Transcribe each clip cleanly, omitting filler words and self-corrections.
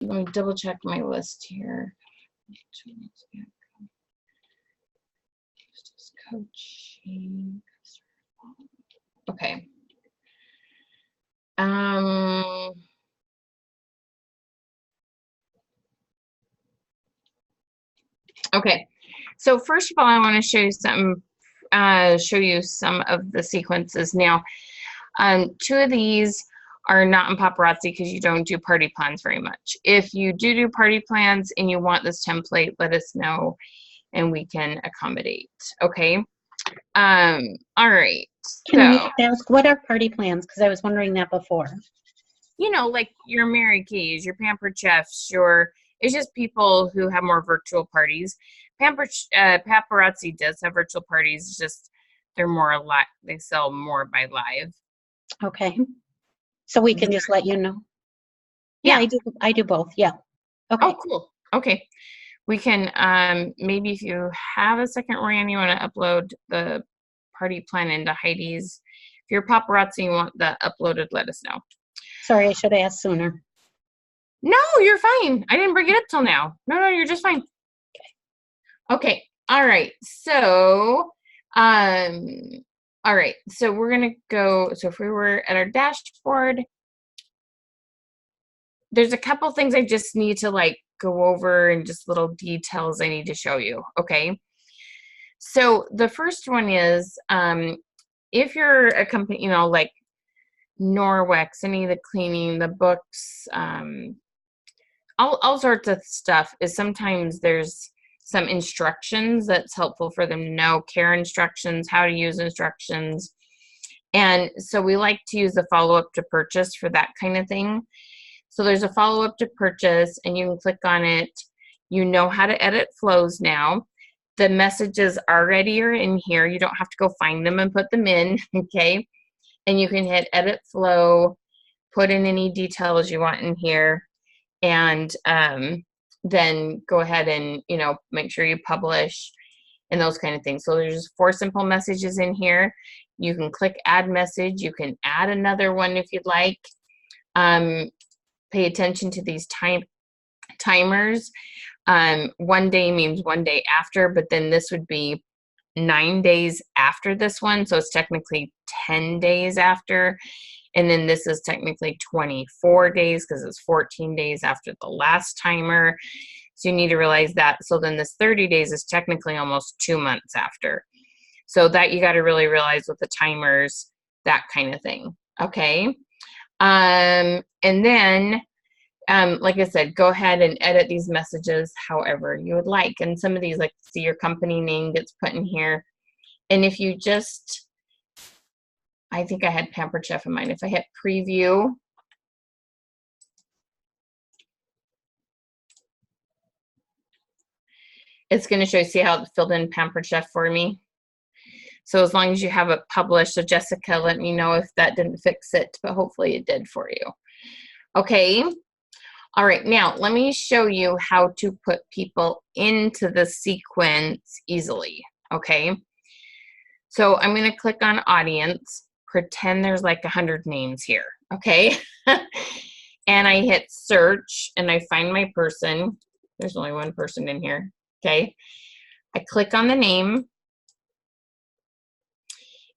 let me double check my list here. Coaching. Okay. Okay. So first of all, I want to show you some of the sequences. Now, two of these are not in paparazzi because you don't do party plans very much. If you do party plans and you want this template, let us know and we can accommodate. Okay. All right. Can we ask, what are party plans? Because I was wondering that before. You know, like your Mary Keys, your Pampered Chefs, it's just people who have more virtual parties. Paparazzi does have virtual parties, it's just they're more alive. They sell more by live. Okay. So we can just let you know. Yeah, I do both. Yeah. Okay. Oh, cool. Okay. We can, maybe if you have a second, Ryan, you want to upload the party plan into Heidi's. If you're paparazzi and you want that uploaded, let us know. Sorry, I should have asked sooner. No, you're fine. I didn't bring it up till now. No, you're just fine. Okay. All right. So, all right. So we're going to go. So if we were at our dashboard, there's a couple things I just need to like go over and just little details I need to show you. Okay. So the first one is, if you're a company, you know, like Norwex, any of the cleaning, the books, all sorts of stuff, is sometimes there's some instructions that's helpful for them to know, care instructions, how to use instructions. And so we like to use the follow-up to purchase for that kind of thing. So there's a follow-up to purchase and you can click on it. You know how to edit flows now. The messages already are in here. You don't have to go find them and put them in, okay? And you can hit edit flow, put in any details you want in here, and then go ahead and, you know, make sure you publish and those kind of things. So there's 4 simple messages in here. You can click add message. You can add another one if you'd like. Pay attention to these timers. 1 day means 1 day after, but then this would be 9 days after this one. So it's technically 10 days after. And then this is technically 24 days because it's 14 days after the last timer. So you need to realize that. So then this 30 days is technically almost 2 months after. So that you got to really realize with the timers, that kind of thing. Okay. And then, like I said, go ahead and edit these messages however you would like. And some of these, like, see your company name gets put in here. And if you just, I think I had Pampered Chef in mind. If I hit preview, it's going to show you, see how it filled in Pampered Chef for me? So as long as you have it published, so Jessica, let me know if that didn't fix it, but hopefully it did for you. Okay. All right, now let me show you how to put people into the sequence easily, okay? So I'm gonna click on audience, pretend there's like 100 names here, okay? And I hit search and I find my person. There's only one person in here, okay? I click on the name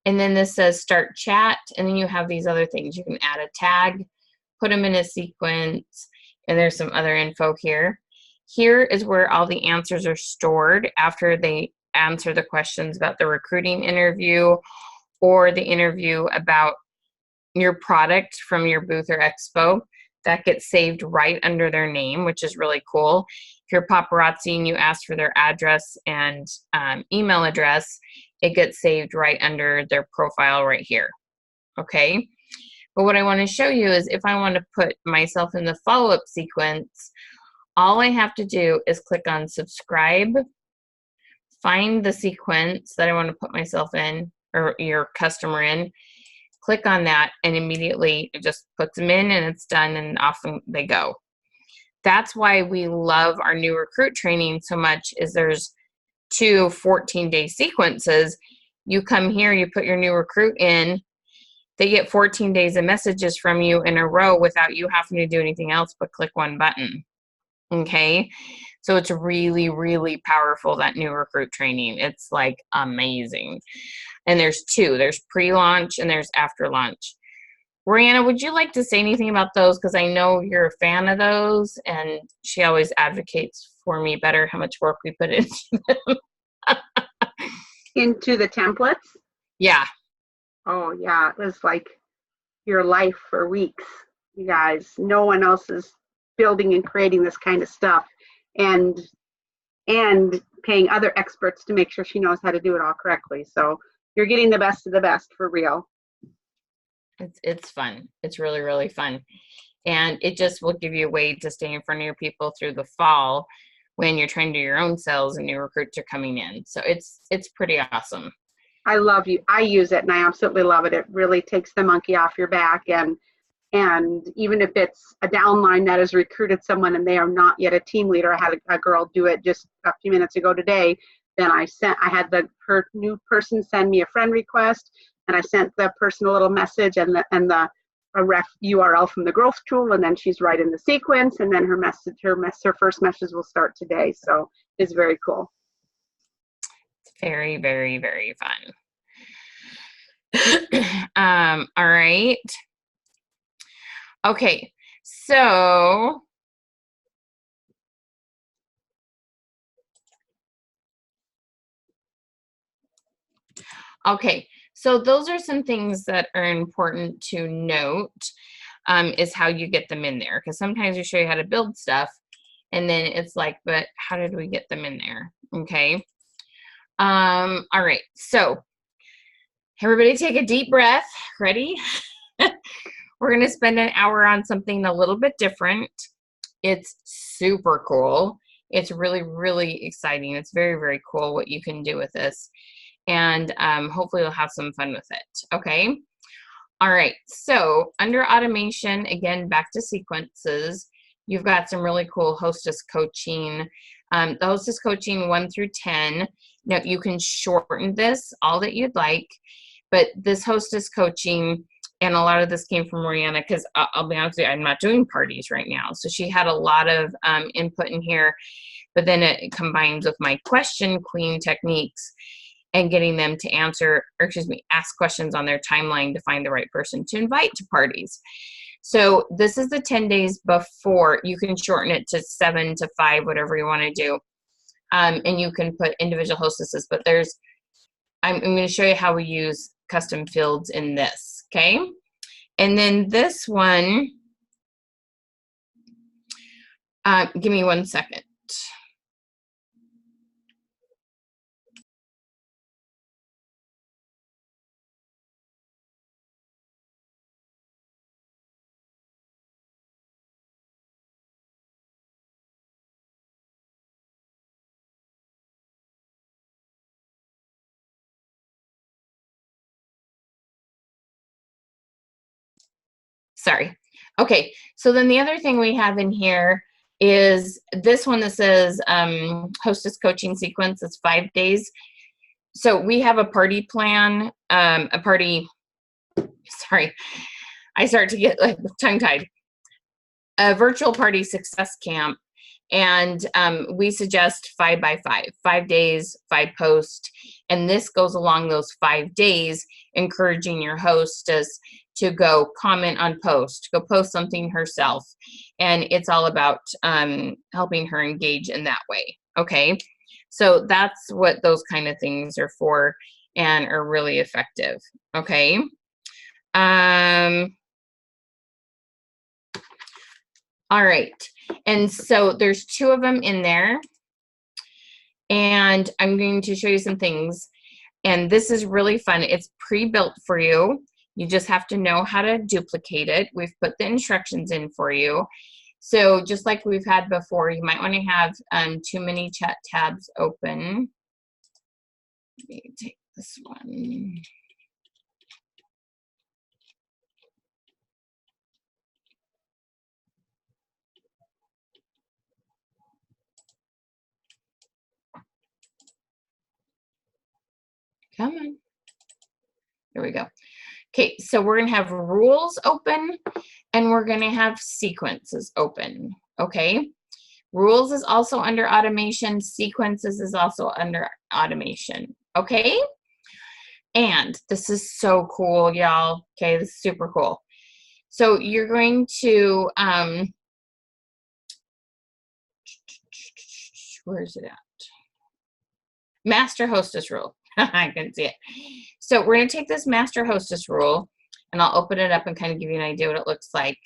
and then this says start chat, and then you have these other things. You can add a tag, put them in a sequence, and there's some other info here. Here is where all the answers are stored after they answer the questions about the recruiting interview or the interview about your product from your booth or expo. That gets saved right under their name, which is really cool. If you're paparazzi and you ask for their address and email address, it gets saved right under their profile right here, okay? But what I want to show you is if I want to put myself in the follow-up sequence, all I have to do is click on subscribe, find the sequence that I want to put myself in or your customer in, click on that, and immediately it just puts them in and it's done and off they go. That's why we love our new recruit training so much, is there's 2 14-day sequences. You come here, you put your new recruit in, they get 14 days of messages from you in a row without you having to do anything else but click one button. Okay. So it's really, really powerful, that new recruit training. It's like amazing. And there's two, there's pre-launch and there's after launch. Brianna, would you like to say anything about those? Because I know you're a fan of those, and she always advocates for me better how much work we put into them. Into the templates? Yeah. Oh, yeah. It was like your life for weeks, you guys. No one else is building and creating this kind of stuff. And paying other experts to make sure she knows how to do it all correctly. So you're getting the best of the best for real. It's fun. It's really, really fun. And it just will give you a way to stay in front of your people through the fall when you're trying to do your own sales and new recruits are coming in. So it's pretty awesome. I love you. I use it and I absolutely love it. It really takes the monkey off your back. And even if it's a downline that has recruited someone and they are not yet a team leader, I had a girl do it just a few minutes ago today. Then I had her new person send me a friend request, and I sent the person a little message and a ref URL from the growth tool, and then she's right in the sequence, and then her first message will start today. So it's very cool. It's very, very, very fun. All right. Okay, so those are some things that are important to note, is how you get them in there. Because sometimes we show you how to build stuff, and then it's like, but how did we get them in there? Okay. All right, so everybody take a deep breath. Ready? We're going to spend an hour on something a little bit different. It's super cool. It's really, really exciting. It's very, very cool what you can do with this. And hopefully you'll have some fun with it. Okay. All right. So under automation, again, back to sequences, you've got some really cool hostess coaching. The hostess coaching 1 through 10. Now you can shorten this all that you'd like, but this hostess coaching, and a lot of this came from Mariana, because I'll be honest with you, I'm not doing parties right now. So she had a lot of input in here, but then it combines with my question queen techniques and getting them to ask questions on their timeline to find the right person to invite to parties. So this is the 10 days before. You can shorten it to 7 to 5, whatever you want to do. And you can put individual hostesses, but I'm going to show you how we use custom fields in this, okay? And then this one, give me 1 second. Sorry. Okay, so then the other thing we have in here is this one that says hostess coaching sequence. It's 5 days. So we have a party plan, sorry, I start to get like tongue-tied. A virtual party success camp, and we suggest 5 by 5, 5 days, 5 posts, and this goes along those 5 days, encouraging your hostess to go comment on post, go post something herself, and it's all about helping her engage in that way. Okay, so that's what those kind of things are for and are really effective. Okay. All right, and so there's 2 of them in there, and I'm going to show you some things, and this is really fun. It's pre-built for you. You just have to know how to duplicate it. We've put the instructions in for you. So just like we've had before, you might want to have 2 ManyChat tabs open. Let me take this one. Come on. There we go. Okay, so we're going to have rules open and we're going to have sequences open. Okay, Rules is also under automation. Sequences is also under automation. Okay? And this is so cool, y'all. Okay, this is super cool. So you're going to, where is it at? Master hostess rule. I can see it. So we're going to take this master hostess rule, and I'll open it up and kind of give you an idea what it looks like.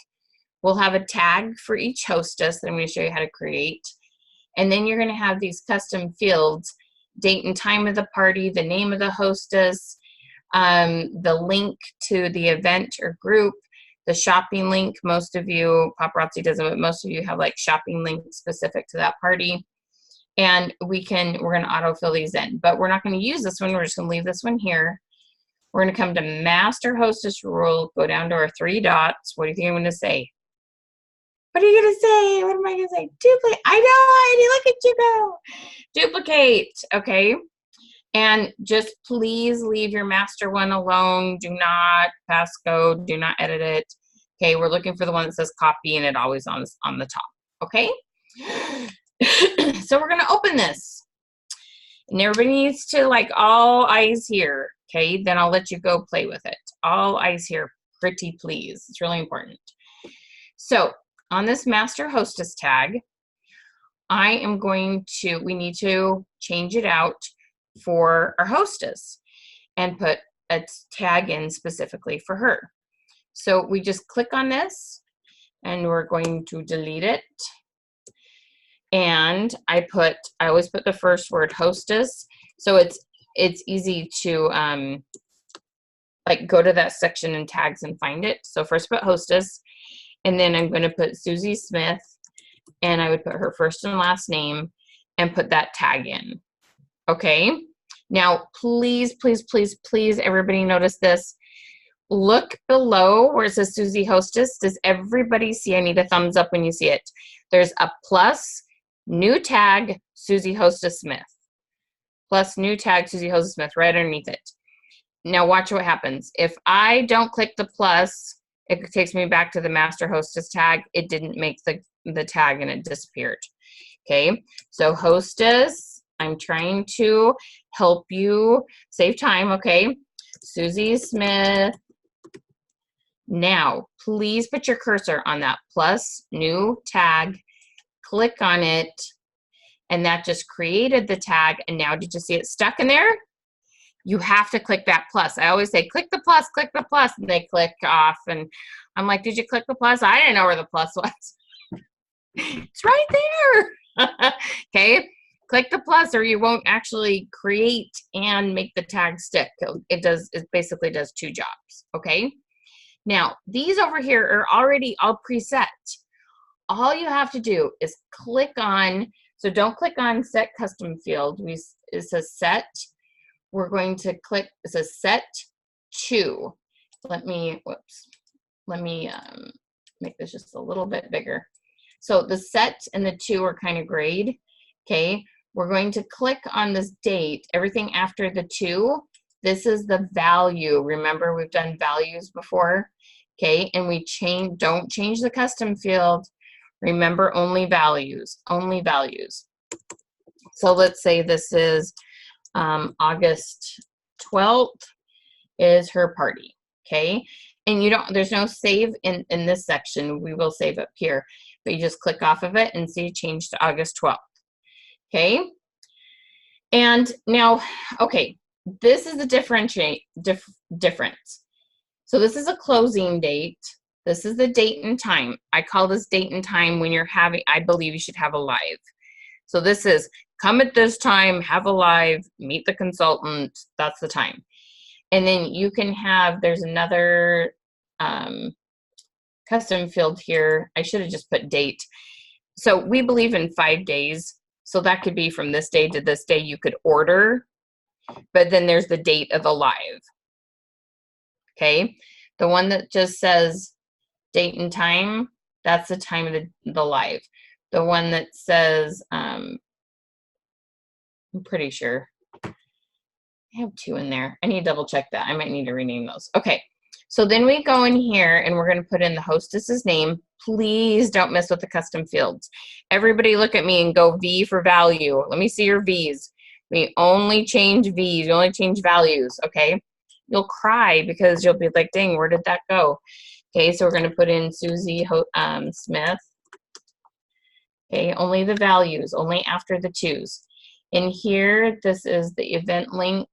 We'll have a tag for each hostess that I'm going to show you how to create. And then you're going to have these custom fields, date and time of the party, the name of the hostess, the link to the event or group, the shopping link. Most of you, Paparazzi doesn't, but most of you have like shopping links specific to that party. And we're going to autofill these in, but we're not going to use this one. We're just going to leave this one here. We're going to come to master hostess rule, go down to our 3 dots. What do you think I'm going to say? What are you going to say? What am I going to say? Duplicate. I know, Heidi, look at you go. Duplicate, okay? And just please leave your master one alone. Do not passcode. Do not edit it. Okay, we're looking for the one that says copy, and it always on the top, okay? So we're going to open this. And everybody needs to, like, all eyes here, okay? Then I'll let you go play with it. All eyes here, pretty please. It's really important. So on this master hostess tag, I am going to, we need to change it out for our hostess and put a tag in specifically for her. So we just click on this and we're going to delete it. And I always put the first word hostess. So it's easy to like go to that section in tags and find it. So first put hostess, and then I'm going to put Susie Smith, and I would put her first and last name and put that tag in. Okay. Now, please, please, please, please, everybody notice this. Look below where it says Susie Hostess. Does everybody see? I need a thumbs up when you see it. There's a plus, new tag, Susie Hostess Smith. Plus new tag, Susie Hostess Smith, right underneath it. Now watch what happens. If I don't click the plus, it takes me back to the master hostess tag. It didn't make the tag and it disappeared. Okay, so hostess, I'm trying to help you save time, okay? Susie Smith. Now, please put your cursor on that plus new tag, click on it, and that just created the tag. And now, did you see it stuck in there? You have to click that plus. I always say, click the plus, and they click off. And I'm like, did you click the plus? I didn't know where the plus was. It's right there. Okay, click the plus or you won't actually create and make the tag stick. It basically does 2 jobs, okay? Now, these over here are already all preset. All you have to do is click on, so don't click on set custom field. It says set. We're going to click, it says set to. Let me make this just a little bit bigger. So the set and the to are kind of grayed, okay? We're going to click on this date, everything after the to. This is the value. Remember, we've done values before, okay? And we don't change the custom field. Remember, only values, only values. So let's say this is August 12th is her party, okay? And there's no save in this section. We will save up here, but you just click off of it and see change to August 12th, okay? And now, okay, this is the difference. So this is a closing date. This is the date and time. I call this date and time when I believe you should have a live. So this is come at this time, have a live, meet the consultant. That's the time. And then you can have, there's another custom field here. I should have just put date. So we believe in 5 days. So that could be from this day to this day you could order, but then there's the date of the live. Okay. The one that just says date and time, that's the time of the live. The one that says, I'm pretty sure I have 2 in there. I need to double check that. I might need to rename those. Okay. So then we go in here and we're going to put in the hostess's name. Please don't mess with the custom fields. Everybody look at me and go V for value. Let me see your V's. We only change V's. We only change values, okay? You'll cry because you'll be like, dang, where did that go? Okay, so we're going to put in Susie Smith. Okay, only the values, only after the twos. In here, this is the event link.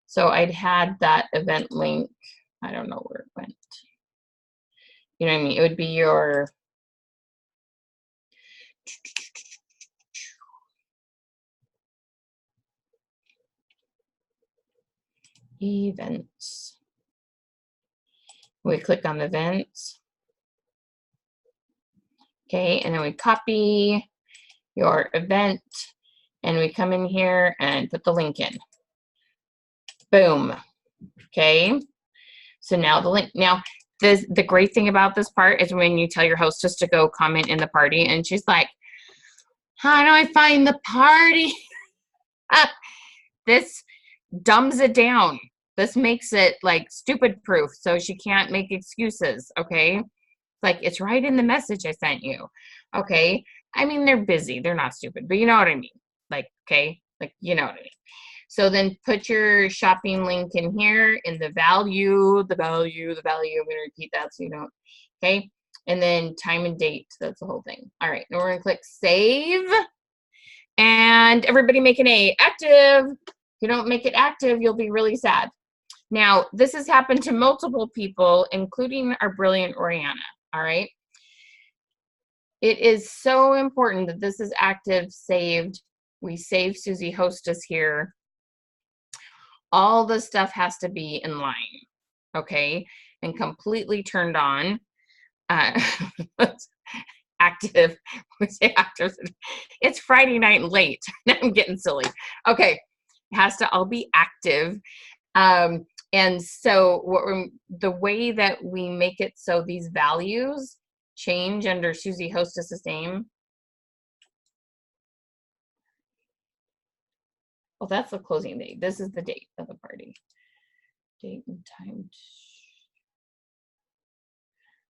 So I'd had that event link. I don't know where it went. You know what I mean? It would be your events. We click on events. Okay, and then we copy your event and we come in here and put the link in. Boom. Okay. So now the link, now the great thing about this part is when you tell your hostess to go comment in the party and she's like, how do I find the party? This dumbs it down. This makes it like stupid proof. So she can't make excuses. Okay. Like it's right in the message I sent you. Okay. I mean, they're busy. They're not stupid, but you know what I mean? Like, okay. Like, you know what I mean? So then put your shopping link in here in the value, the value. I'm going to repeat that so you don't, okay? And then time and date. That's the whole thing. All right. Now we're going to click save. And everybody make an A active. If you don't make it active, you'll be really sad. Now, this has happened to multiple people, including our brilliant Oriana. All right. It is so important that this is active, saved. We save Susie Hostess here. All the stuff has to be in line, okay, and completely turned on. Active. We say active. It's Friday night and late. Now I'm getting silly. Okay, it has to all be active. And so the way that we make it so these values change under Susie Hostess's name. Well, that's the closing date. This is the date of the party. Date and time.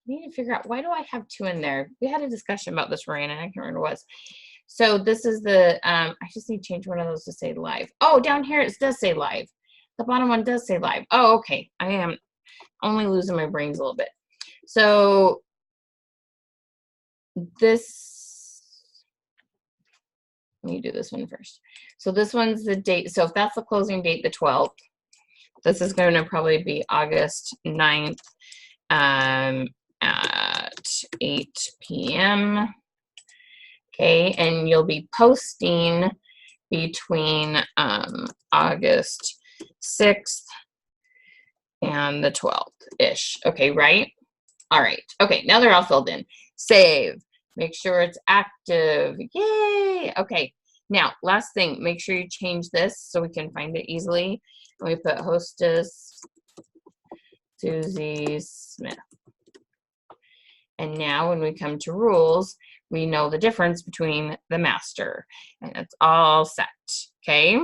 I need to figure out, why do I have two in there? We had a discussion about this, Ryan, and I can't remember what it was. So this is the, I just need to change one of those to say live. Oh, down here it does say live. The bottom one does say live. Oh, okay. I am only losing my brains a little bit. So this, let me do this one first. So this one's the date. So if that's the closing date, the 12th, this is going to probably be August 9th at 8 p.m. Okay, and you'll be posting between August 6th and the 12th-ish. Okay, right? All right. Okay, now they're all filled in. Save. Make sure it's active. Yay! Okay, now last thing, make sure you change this so we can find it easily. We put hostess Susie Smith. And now when we come to rules, we know the difference between the master. And it's all set, okay?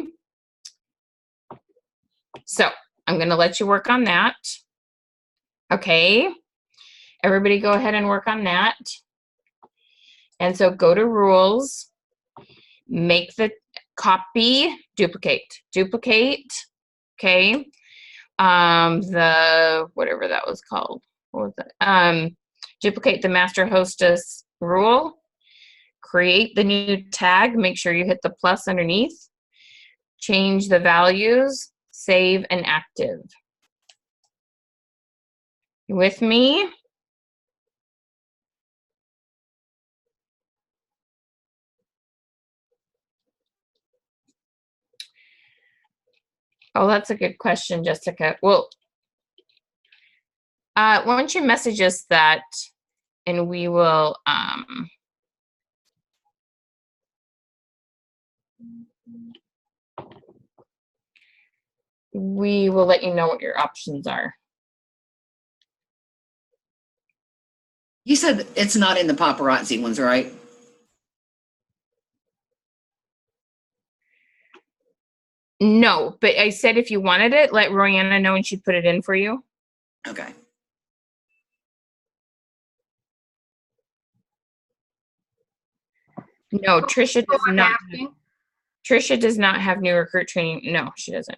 So I'm going to let you work on that. Okay? Everybody go ahead and work on that. And so go to rules, make the copy, duplicate, okay? The, whatever that was called, what was it? Duplicate the master hostess rule, create the new tag, make sure you hit the plus underneath, change the values, save and active. You with me? Oh, that's a good question, Jessica. Well, why don't you message us that and we will let you know what your options are. You said it's not in the paparazzi ones, right? No, but I said if you wanted it, let Royanna know and she'd put it in for you. Okay. No, Trisha So does I'm not. asking. Trisha does not have new recruit training. No, she doesn't.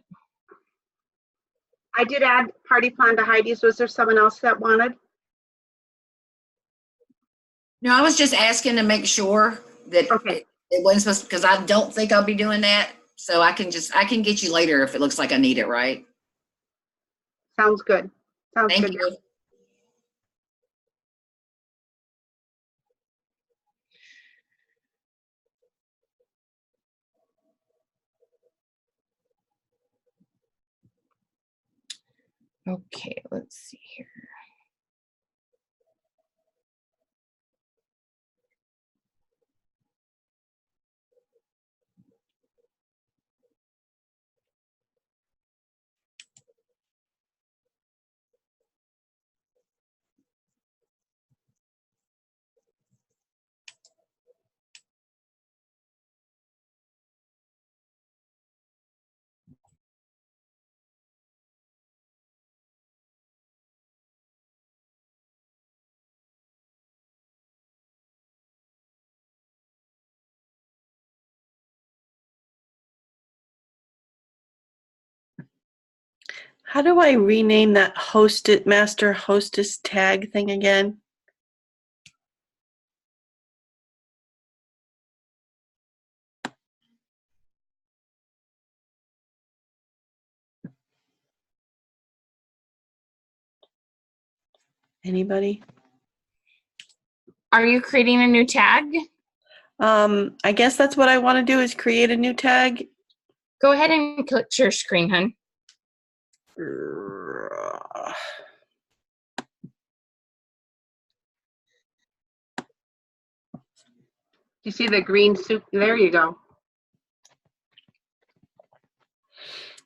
I did add party plan to Heidi's. Was there someone else that wanted? No, I was just asking to make sure that Okay. it wasn't supposed, because I don't think I'll be doing that. So I can get you later if it looks like I need it, right? Sounds good. Sounds Thank good. you. Okay, let's see here. How do I rename that master hostess tag thing again? Anybody? Are you creating a new tag? I guess that's what I want to do is create a new tag. Go ahead and click your screen, hun. You see the green soup? There you go.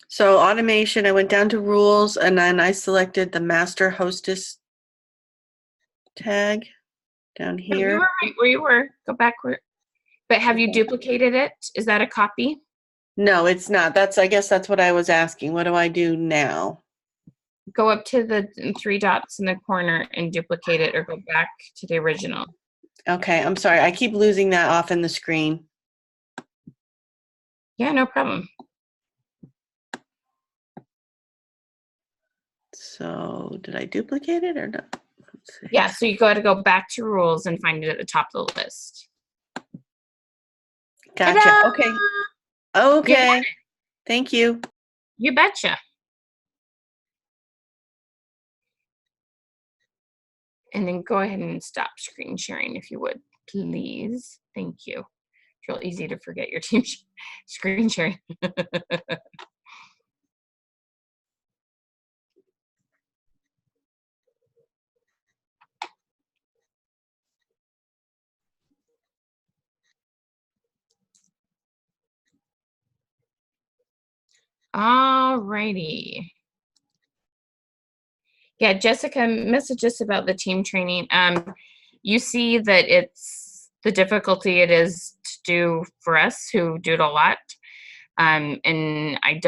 So automation, I went down to rules and then I selected the master hostess tag down No, you here. were right where you were. Go backward. But have you duplicated it? Is that a copy? No, it's not. I guess that's what I was asking. What do I do now? Go up to the 3 dots in the corner and duplicate it, or go back to the original. Okay, I'm sorry. I keep losing that off in the screen. Yeah, no problem. So did I duplicate it or not? Let's see. Yeah, so you got to go back to rules and find it at the top of the list. Gotcha. Ta-da! Okay. You got Okay. it. Thank you. You betcha. And then go ahead and stop screen sharing if you would, please. Thank you. It's real easy to forget your team screen sharing. All righty. Yeah, Jessica messaged us about the team training. You see that it's the difficulty it is to do for us who do it a lot. And I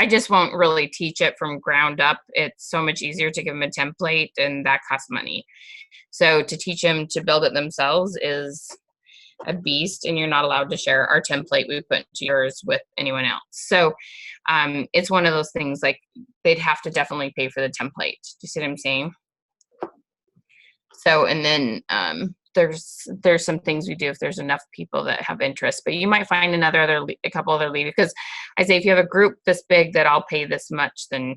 just won't really teach it from ground up. It's so much easier to give them a template, and that costs money. So to teach them to build it themselves is a beast, and you're not allowed to share our template we put into yours with anyone else. So it's one of those things, like, they'd have to definitely pay for the template. Do you see what I'm saying? So, and then there's some things we do if there's enough people that have interest, but you might find a couple other leaders, because I say if you have a group this big that I'll pay this much, then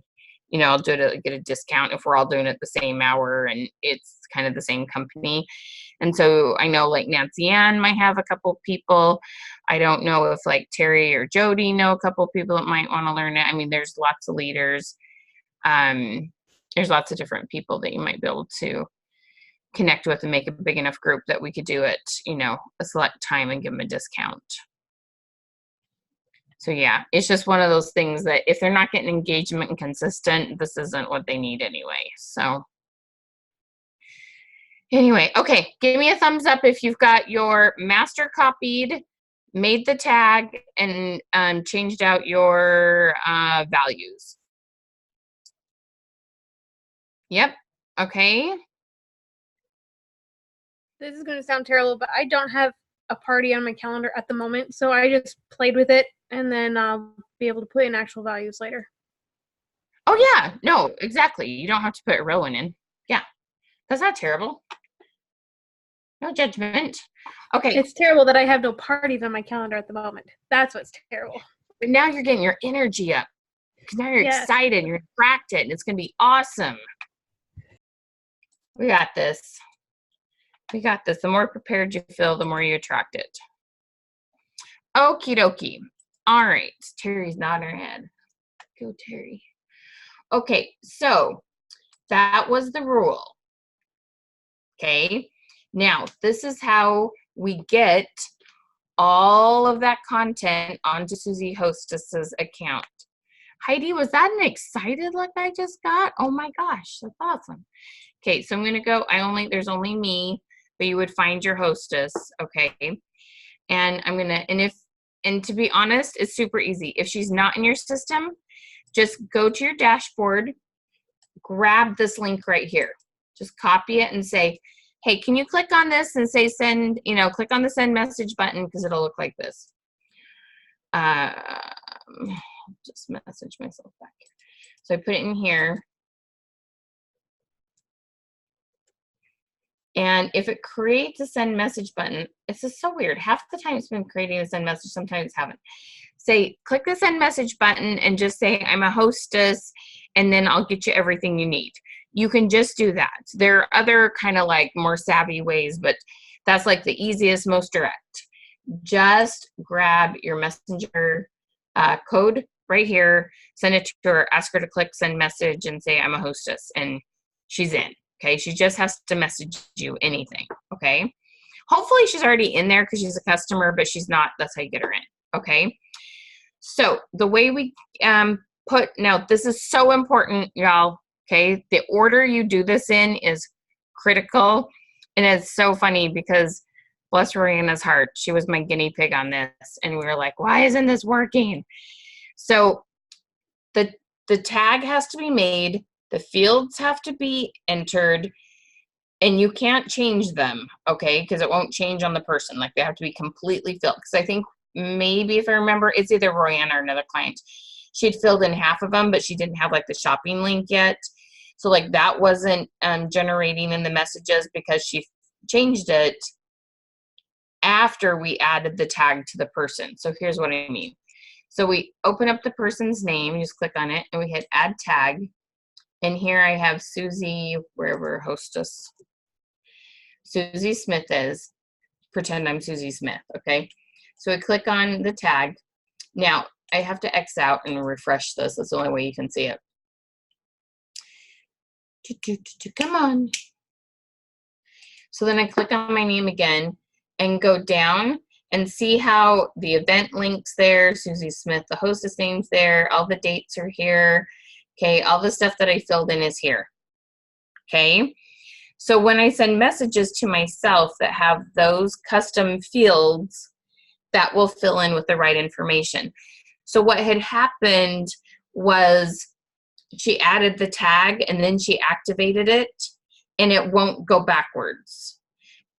I'll do it to get a discount if we're all doing it the same hour and it's kind of the same company. And so I know like Nancy Ann might have a couple people. I don't know if like Terry or Jody know a couple people that might want to learn it. I mean, there's lots of leaders. There's lots of different people that you might be able to connect with and make a big enough group that we could do it, a select time and give them a discount. So yeah, it's just one of those things that if they're not getting engagement and consistent, this isn't what they need anyway. So anyway, okay, give me a thumbs up if you've got your master copied, made the tag, and changed out your values. Yep. Okay. This is going to sound terrible, but I don't have a party on my calendar at the moment, so I just played with it, and then I'll be able to put in actual values later. Oh yeah, no, exactly. You don't have to put a real one in. Yeah, that's not terrible. No judgment. Okay, It's terrible that I have no parties on my calendar at the moment. That's what's terrible. but now you're getting your energy up. Because now you're Yes. excited, you're attracted, and it's going to be awesome. We got this. We got this. The more prepared you feel, the more you attract it. Okie dokie. All right. Terry's nodding her head. Go, Terry. Okay, so that was the rule. Okay. Now, this is how we get all of that content onto Susie Hostess's account. Heidi, was that an excited look I just got? Oh my gosh, that's awesome. Okay, so I'm gonna go, there's only me, but you would find your hostess, okay? And I'm gonna, and to be honest, it's super easy. If she's not in your system, just go to your dashboard, grab this link right here. Just copy it and say, hey, can you click on this and say send, click on the send message button because it'll look like this. Just message myself back. So I put it in here. And if it creates a send message button, it's just so weird. Half the time it's been creating a send message, sometimes haven't. Say, click the send message button and just say, I'm a hostess, and then I'll get you everything you need. You can just do that. There are other kind of like more savvy ways, but that's like the easiest, most direct. Just grab your messenger code right here, send it to her, ask her to click send message and say, I'm a hostess, and she's in. Okay, she just has to message you anything, okay? Hopefully she's already in there because she's a customer, but she's not. That's how you get her in, okay? So the way we now this is so important, y'all, okay? The order you do this in is critical, and it's so funny because bless Royanna's heart, she was my guinea pig on this, and we were like, why isn't this working? So the tag has to be made, the fields have to be entered, and you can't change them, okay? Because it won't change on the person. Like, they have to be completely filled. Because I think maybe, if I remember, it's either Royanna or another client. She'd filled in half of them, but she didn't have, like, the shopping link yet. So, like, that wasn't generating in the messages because she changed it after we added the tag to the person. So here's what I mean. So we open up the person's name, you just click on it, and we hit add tag. And here I have Susie, wherever hostess Susie Smith is. Pretend I'm Susie Smith, okay? So we click on the tag. Now, I have to X out and refresh this. That's the only way you can see it. Come on. So then I click on my name again and go down and see how the event link's there, Susie Smith, the hostess name's there, all the dates are here. Okay, all the stuff that I filled in is here. Okay, so when I send messages to myself that have those custom fields, that will fill in with the right information. So what had happened was she added the tag and then she activated it, and it won't go backwards.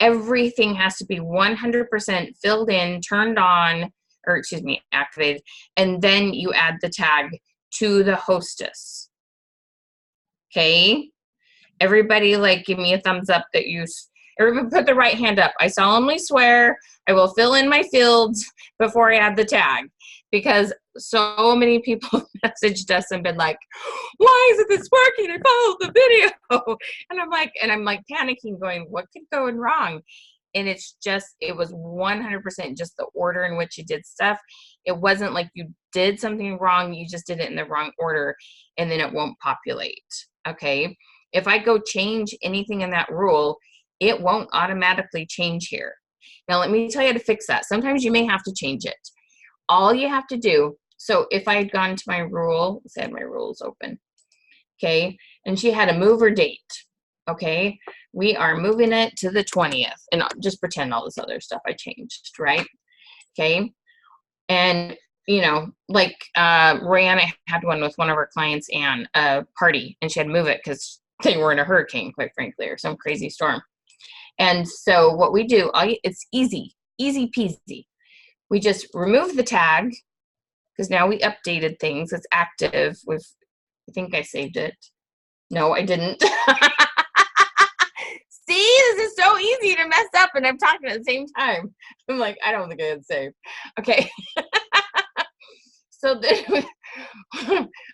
Everything has to be 100% filled in, turned on, or excuse me, activated, and then you add the tag to the hostess. Okay? Everybody, like, give me a thumbs up that everybody put the right hand up. I solemnly swear I will fill in my fields before I add the tag, because so many people messaged us and been like, why isn't this working? I followed the video. And I'm like panicking, going, what could go wrong? And it was 100% just the order in which you did stuff. It wasn't like you did something wrong, you just did it in the wrong order, and then it won't populate, okay? If I go change anything in that rule, it won't automatically change here. Now, let me tell you how to fix that. Sometimes you may have to change it. All you have to do, so if I had gone to my rule, let's add my rules open, okay, and she had a mover date, okay, we are moving it to the 20th, and just pretend all this other stuff I changed, right? Okay, and like Rihanna had one with one of her clients, Anne, a party, and she had to move it because they were in a hurricane, quite frankly, or some crazy storm. And so what we do, it's easy. Easy peasy. We just remove the tag because now we updated things. It's active. I think I saved it. No, I didn't. See, this is so easy to mess up, and I'm talking at the same time. I'm like, I don't think I had saved. Okay. So then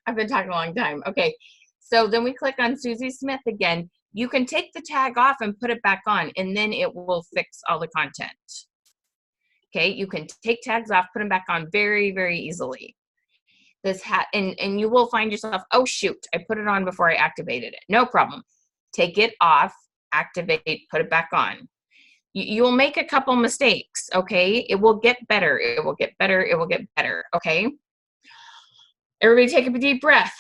I've been talking a long time. Okay. So then we click on Susie Smith again. You can take the tag off and put it back on, and then it will fix all the content. Okay. You can take tags off, put them back on very, very easily. This hat, and you will find yourself, oh shoot, I put it on before I activated it. No problem. Take it off, activate, put it back on. You'll make a couple mistakes, okay? It will get better. It will get better. It will get better, okay? Everybody take a deep breath.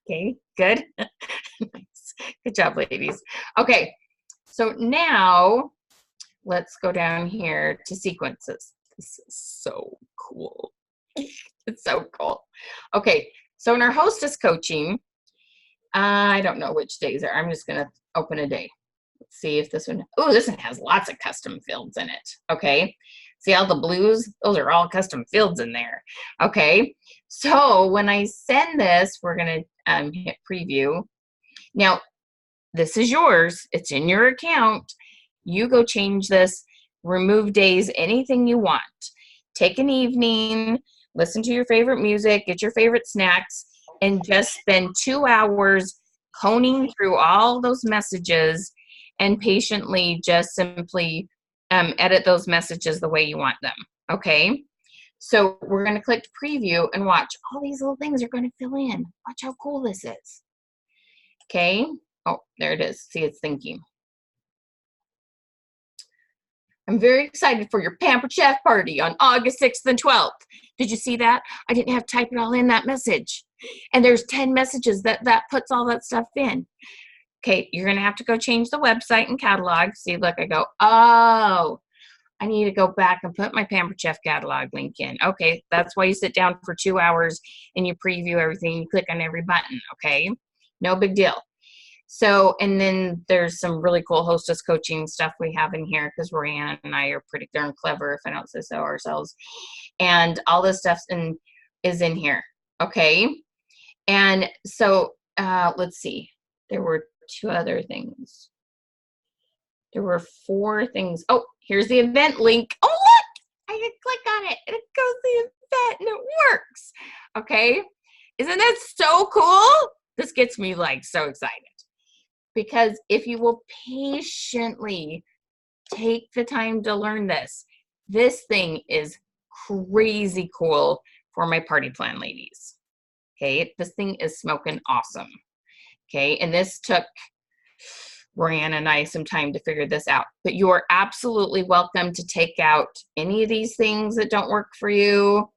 Okay, good. Nice. Good job, ladies. Okay, so now let's go down here to sequences. This is so cool. It's so cool. Okay, so in our hostess coaching, I don't know which days are. I'm just going to open a day. Let's see if this one, oh, this one has lots of custom fields in it. Okay, see all the blues? Those are all custom fields in there. Okay, so when I send this, we're going to hit preview. Now, this is yours. It's in your account. You go change this, remove days, anything you want. Take an evening, listen to your favorite music, get your favorite snacks, and just spend 2 hours combing through all those messages and patiently just simply edit those messages the way you want them, okay? So we're gonna click preview and watch. All these little things are gonna fill in. Watch how cool this is, okay? Oh, there it is, see, it's thinking. I'm very excited for your Pampered Chef party on August 6th and 12th. Did you see that? I didn't have to type it all in that message. And there's 10 messages that puts all that stuff in. Okay, you're gonna have to go change the website and catalog. See, look, I go, oh, I need to go back and put my Pampered Chef catalog link in. Okay, that's why you sit down for 2 hours and you preview everything. You click on every button, okay? No big deal. So, and then there's some really cool hostess coaching stuff we have in here because Ryan and I are pretty darn clever, if I don't say so ourselves. And all this stuff is in here, okay? And so, let's see. There were 2 other things. There were 4 things. Oh, here's the event link. Oh, look! I can click on it and it goes to the event and it works. Okay? Isn't that so cool? This gets me like so excited. Because if you will patiently take the time to learn this thing is crazy cool for my party plan ladies. Okay, this thing is smoking awesome. Okay, and this took Brianna and I some time to figure this out. But you are absolutely welcome to take out any of these things that don't work for you.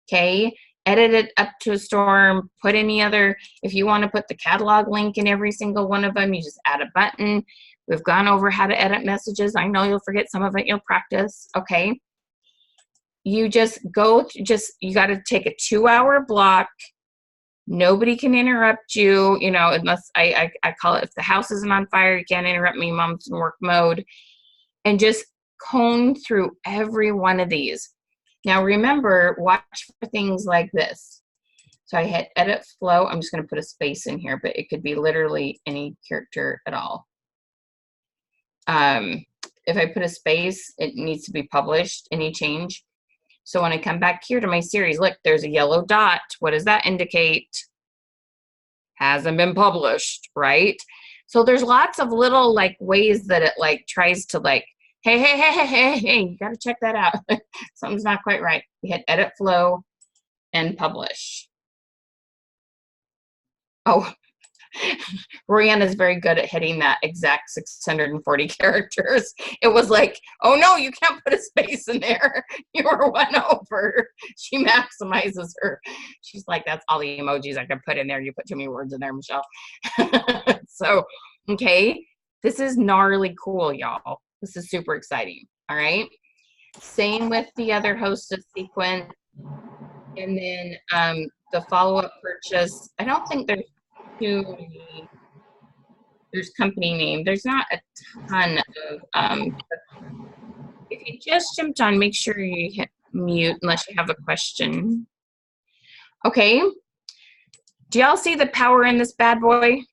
Okay, edit it up to a storm, put any other, if you want to put the catalog link in every single one of them, you just add a button. We've gone over how to edit messages. I know you'll forget some of it, you'll practice, okay? You just go, you got to take a 2-hour block. Nobody can interrupt you, you know, unless I call it, if the house isn't on fire, you can't interrupt me, mom's in work mode. And just comb through every one of these. Now remember, watch for things like this. So I hit edit flow. I'm just going to put a space in here, but it could be literally any character at all. If I put a space, it needs to be published, any change. So when I come back here to my series, look, there's a yellow dot. What does that indicate? Hasn't been published, right? So there's lots of little like ways that it like tries to like, hey, you got to check that out. Something's not quite right. We hit edit flow and publish. Oh, Rihanna's very good at hitting that exact 640 characters. It was like, oh no, you can't put a space in there. You were 1 over. She maximizes her. She's like, that's all the emojis I can put in there. You put too many words in there, Michelle. So, okay, this is gnarly cool, y'all. This is super exciting, all right? Same with the other hostess sequence. And then the follow-up purchase, I don't think there's too many. There's company name. There's not a ton of, if You just jumped on. Make sure you hit mute unless you have a question. Okay. Do y'all see the power in this bad boy?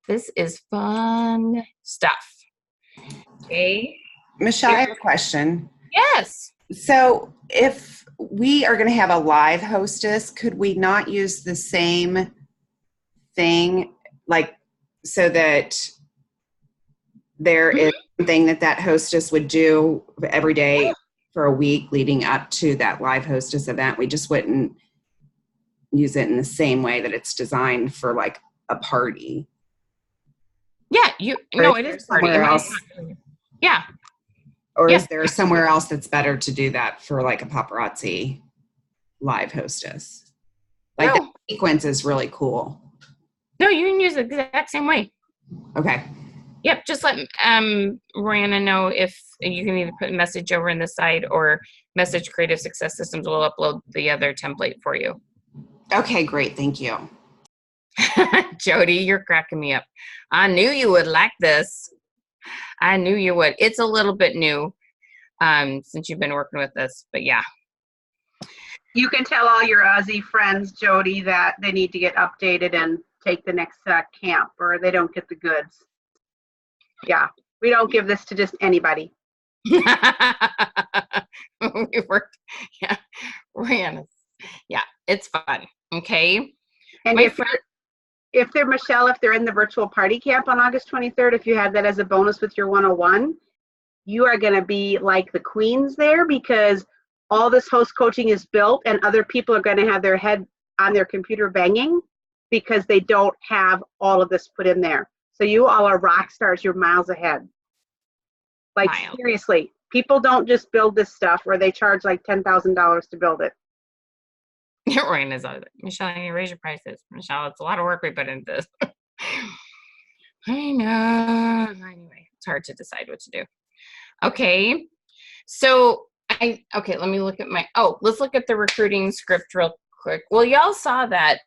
This is fun stuff. Okay. Michelle, I have a question. Yes. So if we are going to have a live hostess, could we not use the same thing, like so that there is something that hostess would do every day for a week leading up to that live hostess event? We just wouldn't use it in the same way that it's designed for like a party. Yeah, no, it is party. Somewhere else. Yeah. Or Yes. is there somewhere else that's better to do that for like a paparazzi live hostess? Like No. the sequence is really cool. No, you can use the exact same way. Okay. Yep, just let Rihanna know if you can either put a message over in the side or message Creative Success Systems will upload the other template for you. Okay, great. Thank you. Jody, you're cracking me up. I knew you would like this. I knew you would. It's a little bit new since you've been working with us, but yeah. You can tell all your Aussie friends, Jody, that they need to get updated and take the next camp, or they don't get the goods. Yeah, we don't give this to just anybody. We worked, yeah, Rihanna. Yeah, it's fun. Okay. And if they're Michelle, if they're in the virtual party camp on August 23rd, if you had that as a bonus with your 101, you are going to be like the queens there, because all this host coaching is built and other people are going to have their head on their computer banging because they don't have all of this put in there. So you all are rock stars. You're miles ahead. Like seriously, people don't just build this stuff where they charge like $10,000 to build it. Ryan is always like, Michelle, you raise your prices. Michelle, it's a lot of work we put into this. I know. Anyway, it's hard to decide what to do. Okay. So let me look at let's look at the recruiting script real quick. Well, y'all saw that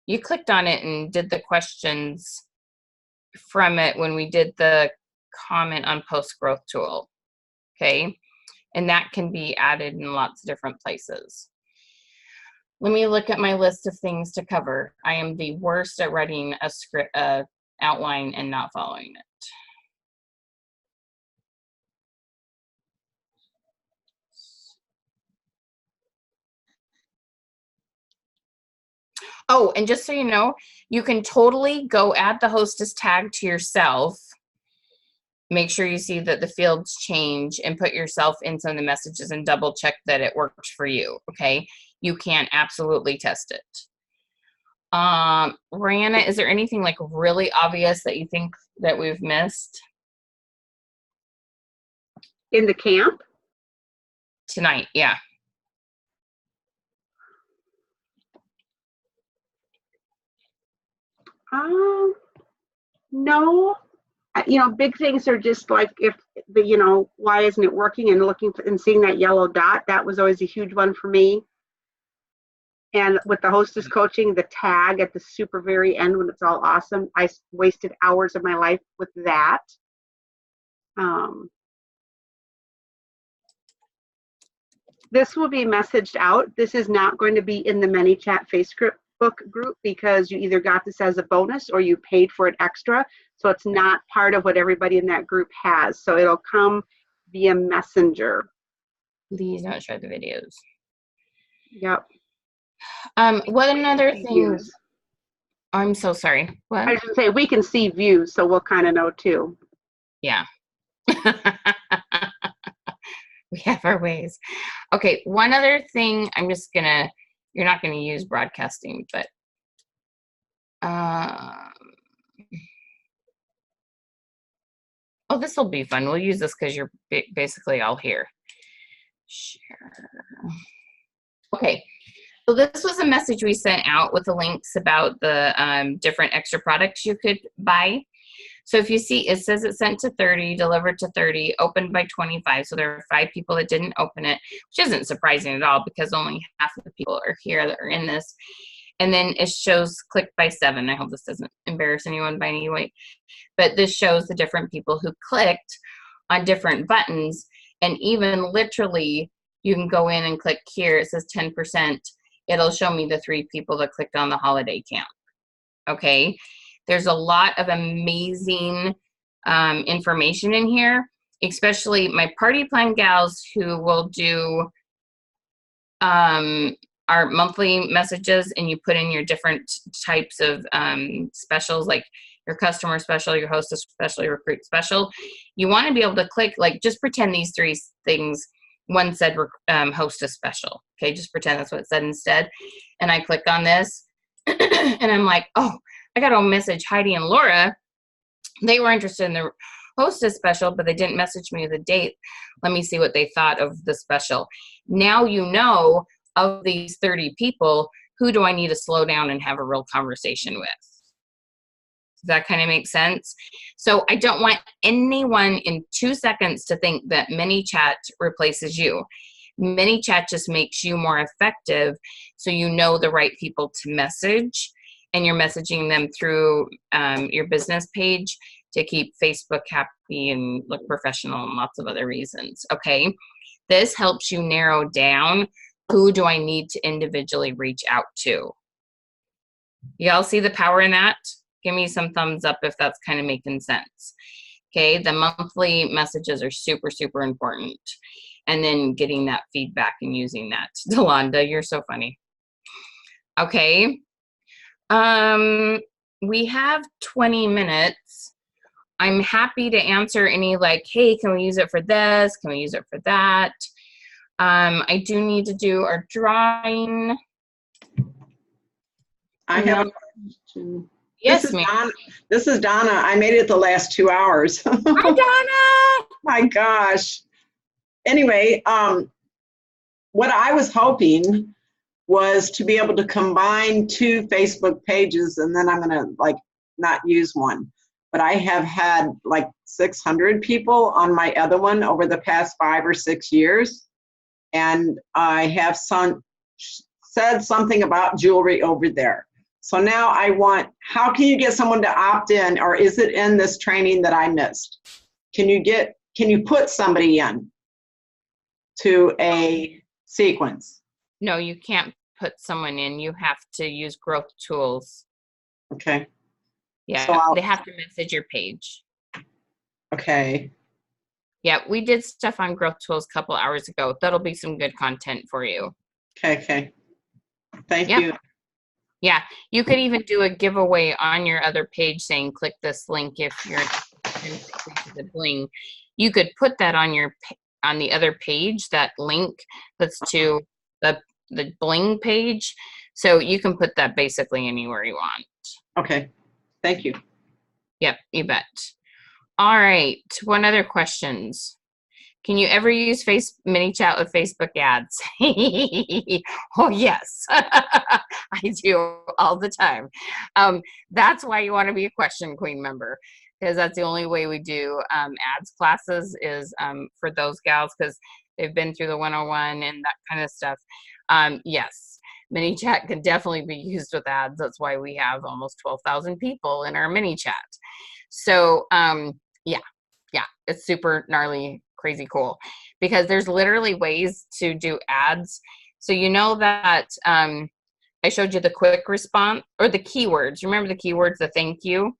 you clicked on it and did the questions from it when we did the comment on post growth tool. Okay. And that can be added in lots of different places. Let me look at my list of things to cover. I am the worst at writing a script, outline and not following it. Oh, and just so you know, you can totally go add the hostess tag to yourself. Make sure you see that the fields change and put yourself in some of the messages and double check that it works for you. Okay. You can absolutely test it. Rihanna, is there anything like really obvious that you think that we've missed? In the camp? Tonight, yeah. No. Big things are just like why isn't it working, and looking and seeing that yellow dot. That was always a huge one for me. And with the hostess coaching, the tag at the super very end when it's all awesome, I wasted hours of my life with that. This will be messaged out. This is not going to be in the ManyChat Facebook group because you either got this as a bonus or you paid for it extra. So it's not part of what everybody in that group has. So it'll come via Messenger. Please don't share the videos. Yep. What another thing? I'm so sorry. What? I was going to say, we can see views, so we'll kind of know too. Yeah. We have our ways. Okay, one other thing, you're not gonna use broadcasting, but this will be fun. We'll use this because you're basically all here. Share. Okay, so this was a message we sent out with the links about the different extra products you could buy. So if you see, it says it's sent to 30, delivered to 30, opened by 25. So there are 5 people that didn't open it, which isn't surprising at all because only half of the people are here that are in this. And then it shows clicked by 7. I hope this doesn't embarrass anyone by any way. But this shows the different people who clicked on different buttons. And even literally, you can go in and click here. It says 10%. It'll show me the 3 people that clicked on the holiday camp. Okay. There's a lot of amazing information in here, especially my party plan gals who will do our monthly messages, and you put in your different types of specials, like your customer special, your hostess special, your recruit special. You want to be able to click, like, just pretend these 3 things. One said hostess special. Okay, just pretend that's what it said instead. And I click on this, and I'm like, oh, I got a message Heidi and Laura. They were interested in the hostess special, but they didn't message me the date. Let me see what they thought of the special. Now you know, of these 30 people, who do I need to slow down and have a real conversation with? Does that kind of make sense? So I don't want anyone in 2 seconds to think that ManyChat replaces you. ManyChat just makes you more effective, so you know the right people to message, and you're messaging them through your business page to keep Facebook happy and look professional and lots of other reasons. Okay, this helps you narrow down, who do I need to individually reach out to? Y'all see the power in that? Give me some thumbs up if that's kind of making sense. Okay, the monthly messages are super, super important. And then getting that feedback and using that. Delonda, you're so funny. Okay. We have 20 minutes. I'm happy to answer any, like, hey, can we use it for this? Can we use it for that? I do need to do our drawing. I have a question. Yes, ma'am. This is Donna. I made it the last 2 hours. Hi, Donna. My gosh. Anyway, what I was hoping was to be able to combine 2 Facebook pages, and then I'm going to, like, not use one. But I have had like 600 people on my other one over the past 5 or 6 years. And I have said something about jewelry over there. So now I want, how can you get someone to opt in, or is it in this training that I missed? Can you put somebody in to a sequence? No, you can't put someone in. You have to use growth tools. Okay. Yeah, So they have to message your page. Okay. Yeah, we did stuff on growth tools a couple hours ago. That'll be some good content for you. Okay. Thank Yep. you. Yeah, you could even do a giveaway on your other page saying, click this link if you're interested in the bling. You could put that on the other page, that link that's to the bling page. So you can put that basically anywhere you want. Okay. Thank you. Yep, you bet. All right, what other questions? Can you ever use ManyChat with Facebook ads? Oh, yes. I do all the time. That's why you want to be a Question Queen member, because that's the only way we do ads classes is for those gals, because they've been through the 101 and that kind of stuff. Yes, ManyChat can definitely be used with ads. That's why we have almost 12,000 people in our ManyChat. So, yeah, it's super gnarly, crazy cool, because there's literally ways to do ads. So you know that I showed you the quick response, or the keywords. Remember the keywords, the thank you?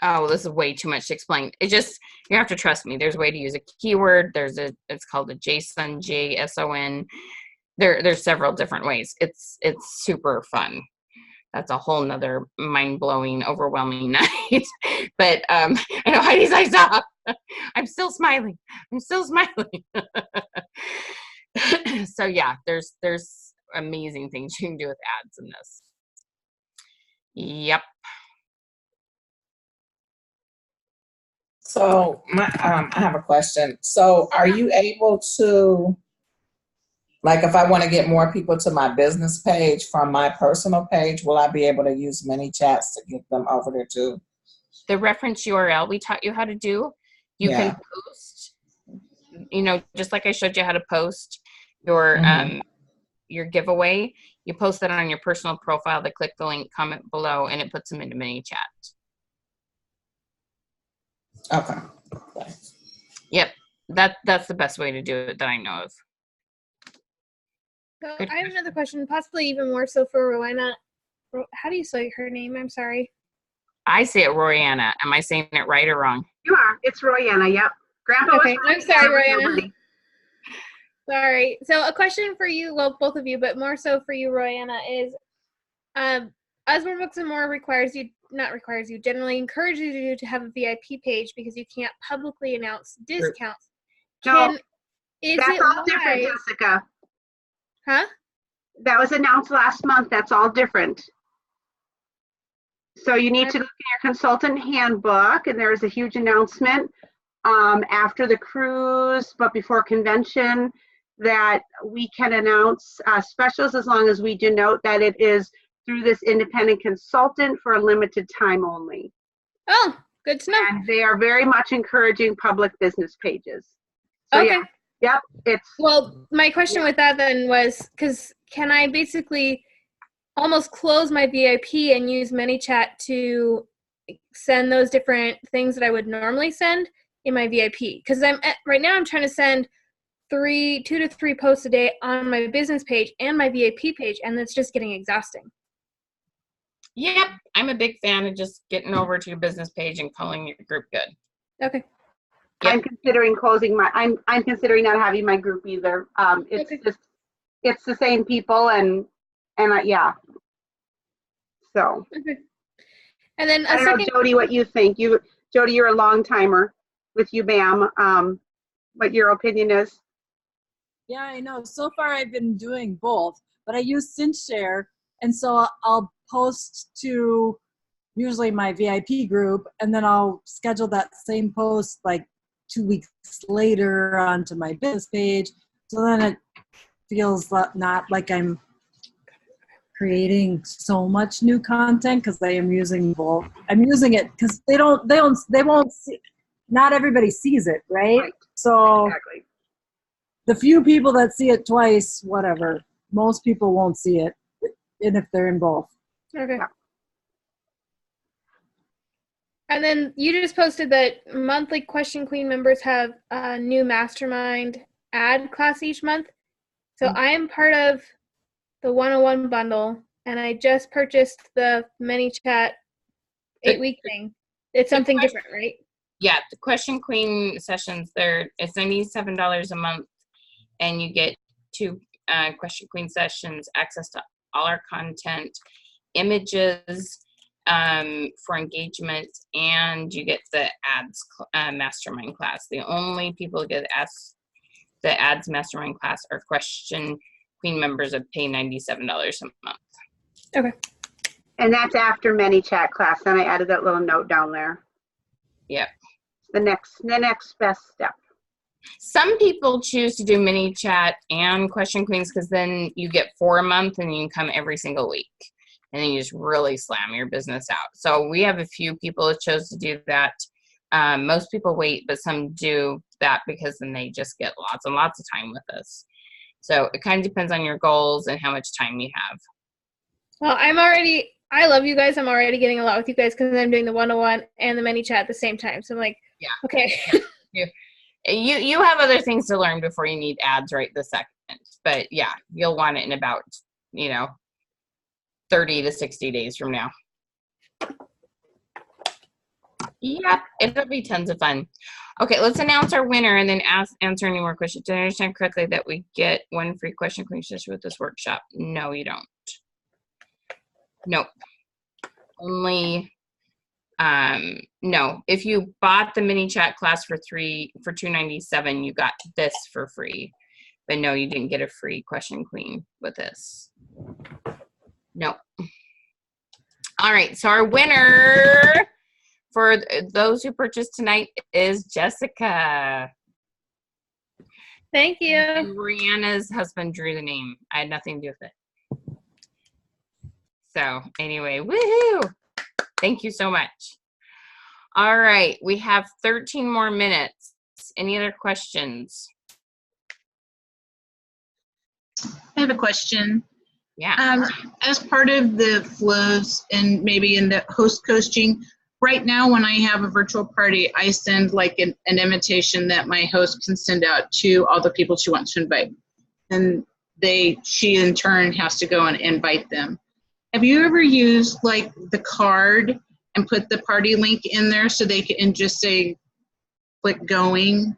Oh, this is way too much to explain. It just, you have to trust me. There's a way to use a keyword. It's called a JSON, JSON. There's several different ways. It's super fun. That's a whole nother mind-blowing, overwhelming night. But I know Heidi's eyes up. I'm still smiling. So yeah, there's amazing things you can do with ads in this. Yep. So I have a question. So are you able to, like, if I want to get more people to my business page from my personal page, will I be able to use ManyChats to get them over there too? The reference URL we taught you how to do, you can post, just like I showed you how to post your giveaway. You post that on your personal profile. They click the link, comment below, and it puts them into ManyChat. Okay. Thanks. Yep, that's the best way to do it that I know of. So Good I have another question, possibly even more so for Rowena. How do you say her name? I'm sorry. I say it Royanna. Am I saying it right or wrong? You are. It's Royanna. Yep. Grandpa Okay, was I'm sorry, Royanna. nobody. Sorry. So a question for you, well, both of you, but more so for you, Royanna, is Osborne Books and More generally encourages you to have a VIP page because you can't publicly announce discounts. No, Is that's it all different, wise? Jessica. Huh? That was announced last month. That's all different. So you need to look in your consultant handbook, and there is a huge announcement after the cruise, but before convention, that we can announce specials as long as we denote that it is through this independent consultant for a limited time only. Oh, good to know. And they are very much encouraging public business pages. So Okay. yeah, yep, it's Well, my question with that then was, because can I basically almost close my VIP and use ManyChat to send those different things that I would normally send in my VIP? Because right now I'm trying to send 2 to 3 posts a day on my business page and my VIP page, and it's just getting exhausting. Yep, I'm a big fan of just getting over to your business page and calling your group good. Okay. Yep. I'm considering closing my. I'm considering not having my group either. It's Okay. just it's the same people and yeah. So Okay. And then I don't know, Jody, what you think. Jody, you're a long timer with UBAM. What your opinion is? Yeah, I know. So far, I've been doing both, but I use SynthShare, and so I'll post to usually my VIP group, and then I'll schedule that same post like 2 weeks later onto my business page. So then it feels not like I'm creating so much new content because I am using both. I'm using it because they won't see. Not everybody sees it, right? So exactly. The few people that see it twice, whatever. Most people won't see it, and if they're in both. Okay. Yeah. And then you just posted that monthly Question Queen members have a new mastermind ad class each month. So I am part of the 101 bundle, and I just purchased the ManyChat 8-week thing. It's something different, right? Yeah, the Question Queen sessions, it's $97 a month, and you get 2 Question Queen sessions, access to all our content, images for engagement, and you get the ads mastermind class. The only people who get the ads mastermind class are Question Queen members that pay $97 a month. Okay. And that's after ManyChat class. And I added that little note down there. Yep. The next best step. Some people choose to do ManyChat and Question Queens because then you get 4 a month and you can come every single week. And then you just really slam your business out. So we have a few people that chose to do that. Most people wait, but some do that because then they just get lots and lots of time with us. So it kind of depends on your goals and how much time you have. Well, I love you guys. I'm already getting a lot with you guys because I'm doing the 101 and the ManyChat at the same time. So I'm like, yeah, okay. You have other things to learn before you need ads right this second. But yeah, you'll want it in about, 30 to 60 days from now. Yep, it'll be tons of fun. Okay, let's announce our winner and then answer any more questions. Did I understand correctly that we get 1 free Question Queen session with this workshop? No, you don't. Nope. Only, no. If you bought the ManyChat class for $297, you got this for free. But no, you didn't get a free Question Queen with this. Nope. All right, so our winner for those who purchased tonight is Jessica. Thank you. And Brianna's husband drew the name. I had nothing to do with it. So anyway, woohoo! Thank you so much. All right, we have 13 more minutes. Any other questions? I have a question. Yeah. As part of the flows and maybe in the host coaching, right now when I have a virtual party, I send like an invitation that my host can send out to all the people she wants to invite. And she in turn has to go and invite them. Have you ever used like the card and put the party link in there so they can just say, click going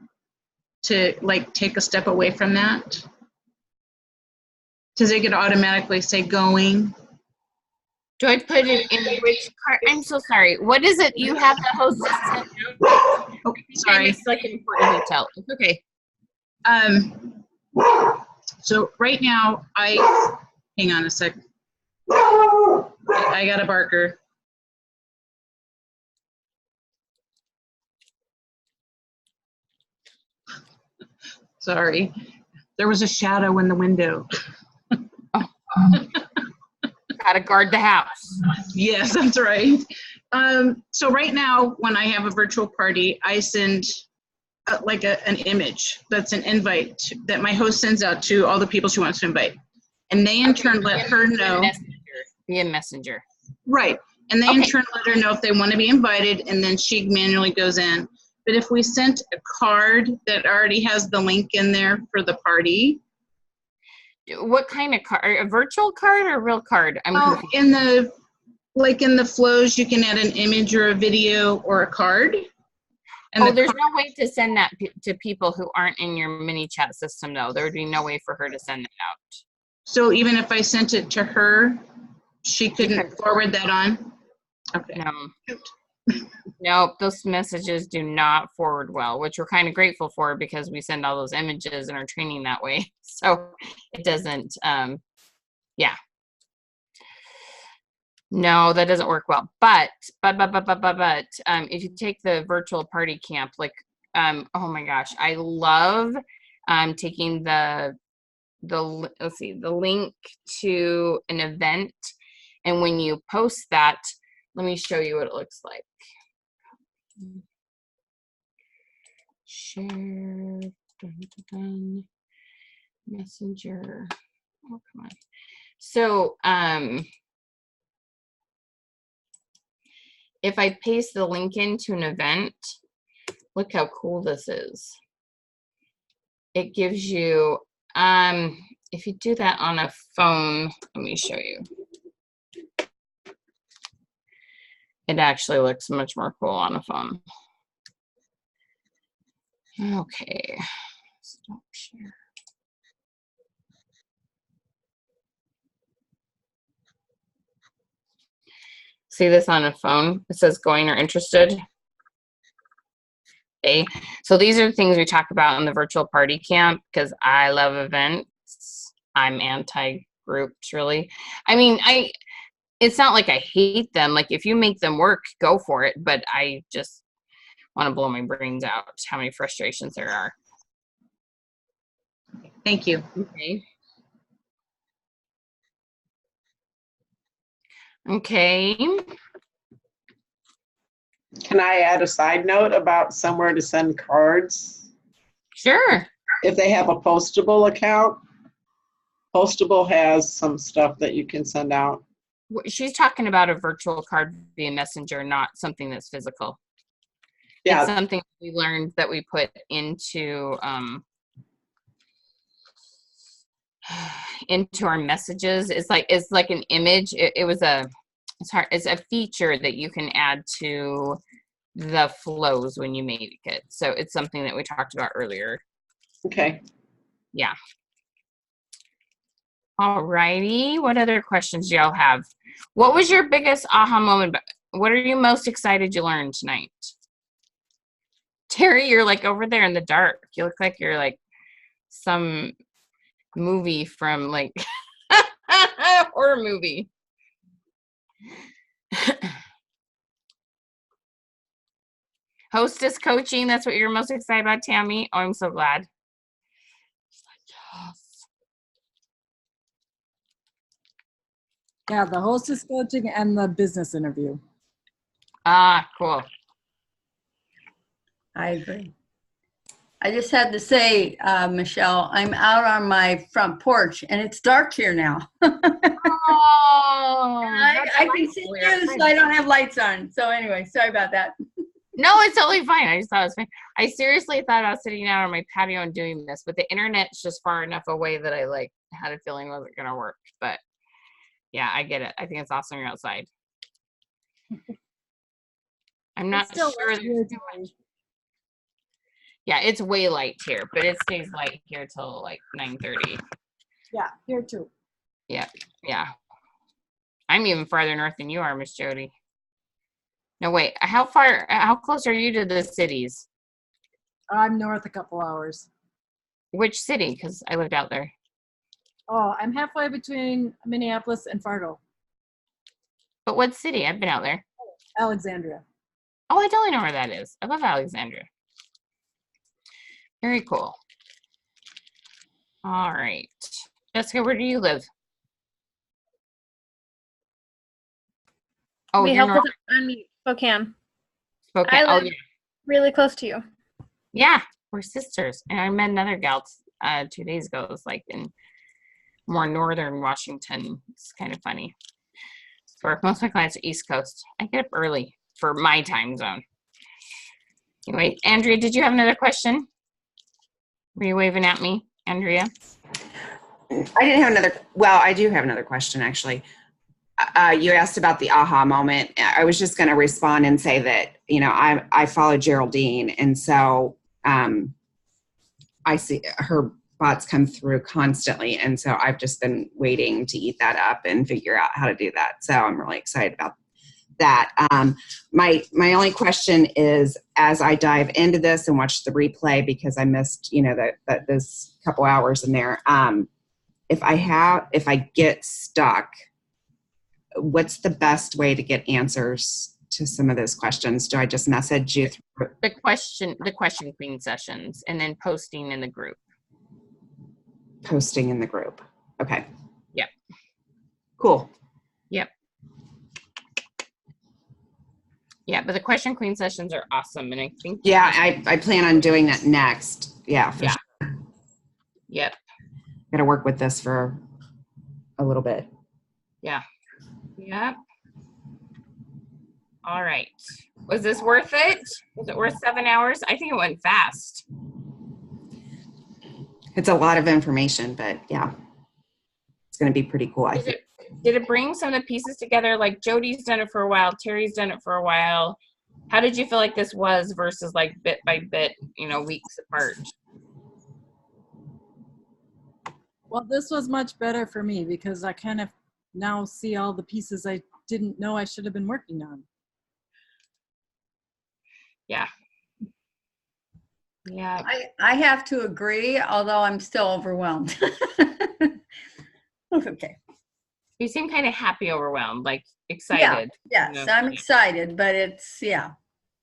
to like take a step away from that? Because they could automatically say going. Do I put it in which card? I'm so sorry. What is it you have the host send out? Oh, sorry. It's like an important detail. It's okay. So right now, hang on a sec. I got a barker. Sorry. There was a shadow in the window. Gotta guard the house. Yes, that's right. So right now, when I have a virtual party, I send like an image that's an invite that my host sends out to all the people she wants to invite. And they in turn let her know. Be a messenger. Right. And they in turn let her know if they want to be invited, and then she manually goes in. But if we sent a card that already has the link in there for the party. What kind of card? A virtual card or a real card? In the flows, you can add an image or a video or a card. And there's no way to send that to people who aren't in your ManyChat system, though. There would be no way for her to send it out. So even if I sent it to her, she couldn't forward that on? Okay. No, those messages do not forward well, which we're kind of grateful for because we send all those images in our training that way. So it doesn't, No, that doesn't work well. But if you take the virtual party camp, like, oh my gosh, I love taking the link to an event, and when you post that, let me show you what it looks like. Share, messenger. Oh, come on. So, if I paste the link into an event, look how cool this is. It gives you, if you do that on a phone, let me show you. It actually looks much more cool on a phone. Okay, stop share. See this on a phone? It says going or interested. Okay, so these are the things we talk about in the virtual party camp because I love events. I'm anti-groups, really. I mean, it's not like I hate them. Like, if you make them work, go for it. But I just want to blow my brains out how many frustrations there are. Thank you. Okay. Can I add a side note about somewhere to send cards? Sure. If they have a Postable account, Postable has some stuff that you can send out. She's talking about a virtual card via messenger, not something that's physical. Yeah. It's something we learned that we put into our messages. It's like an image. It's a feature that you can add to the flows when you make it. So it's something that we talked about earlier. Okay. Yeah. All righty. What other questions do y'all have? What was your biggest aha moment? What are you most excited you learned tonight? Terry, you're like over there in the dark. You look like you're like some movie from like a horror movie. Hostess coaching, that's what you're most excited about, Tammy? Oh, I'm so glad. Yeah, the hostess coaching and the business interview. Ah, cool. I agree. I just had to say, Michelle, I'm out on my front porch and it's dark here now. Oh, I can see you, so I don't have lights on. So anyway, sorry about that. No, it's totally fine. I just thought it was fine. I seriously thought I was sitting out on my patio and doing this, but the internet's just far enough away that I like had a feeling it wasn't gonna work. But yeah, I get it. I think it's awesome you're outside. I'm not still sure light there's here too much. today. Yeah, it's way light here, but it stays light here till like 9:30. Yeah, here too. Yeah, yeah. I'm even farther north than you are, Miss Jody. No, wait. How close are you to the cities? I'm north a couple hours. Which city? Because I lived out there. Oh, I'm halfway between Minneapolis and Fargo, But what city? I've been out there. Alexandria. Oh, I totally know where that is. I love Alexandria. Very cool. All right. Jessica, where do you live? Oh, Be you're helpful north to unmute Spokane. Spokane. I Oh, live yeah. really close to you. Yeah, we're sisters. And I met another gal 2 days ago. It was like in more northern Washington. It's kind of funny. For most of my clients are East Coast. I get up early for my time zone. Anyway, Andrea, did you have another question? Were you waving at me, Andrea? I didn't have another, well, I do have another question actually. You asked about the aha moment. I was just going to respond and say that, I follow Geraldine, and so I see her bots come through constantly, and so I've just been waiting to eat that up and figure out how to do that. So I'm really excited about that. My only question is, as I dive into this and watch the replay, because I missed, that those couple hours in there. If I get stuck, what's the best way to get answers to some of those questions? Do I just message you through? The question queen sessions, and then posting in the group. Posting in the group. Okay. Yep. Cool. Yep. Yeah, but the question queen sessions are awesome, and I think. Yeah, I plan on doing that next. Yeah, for sure. Yep. Got to work with this for a little bit. Yeah. Yep. All right. Was this worth it? Was it worth 7 hours? I think it went fast. It's a lot of information, but yeah, it's going to be pretty cool. I think. Did it bring some of the pieces together? Like Jody's done it for a while, Terry's done it for a while. How did you feel like this was versus like bit by bit, weeks apart? Well, this was much better for me because I kind of now see all the pieces I didn't know I should have been working on. Yeah. Yeah. I have to agree, although I'm still overwhelmed. Okay. You seem kind of happy, overwhelmed, like excited. Yeah, yes, I'm excited, but yeah.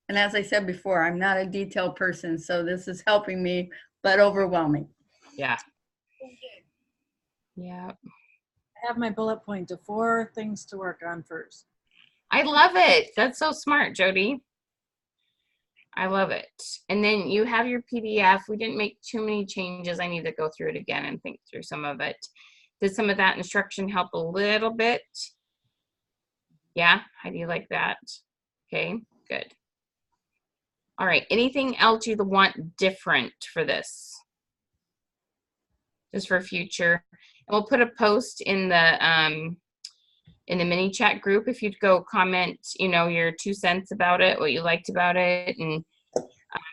And as I said before, I'm not a detailed person, so this is helping me, but overwhelming. Yeah. Yeah. I have my bullet point of 4 things to work on first. I love it. That's so smart, Jody. I love it. And then you have your PDF. We didn't make too many changes. I need to go through it again and think through some of it. Did some of that instruction help a little bit? Yeah? How do you like that? Okay, good. All right. Anything else you want different for this? Just for future. And we'll put a post in the ManyChat group. If you'd go comment, your 2 cents about it, what you liked about it, and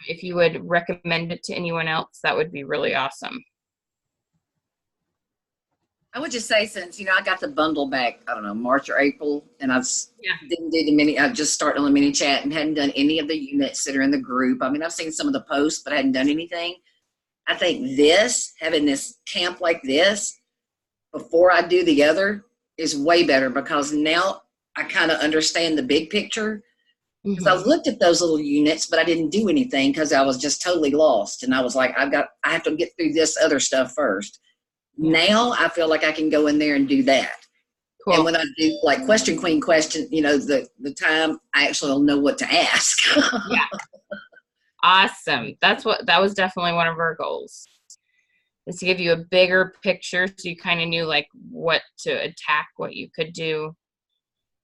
if you would recommend it to anyone else, that would be really awesome. I would just say, since I got the bundle back, I don't know, March or April, and didn't do the I just started on the ManyChat and hadn't done any of the units that are in the group. I mean, I've seen some of the posts, but I hadn't done anything. I think having this camp like this before I do the other is way better, because now I kind of understand the big picture. Because I looked at those little units, but I didn't do anything because I was just totally lost. And I was like, I have to get through this other stuff first. Now I feel like I can go in there and do that. Cool. And when I do like question queen question, the time I actually will know what to ask. Yeah. Awesome. That was definitely one of our goals. is to give you a bigger picture so you kind of knew like what to attack, what you could do.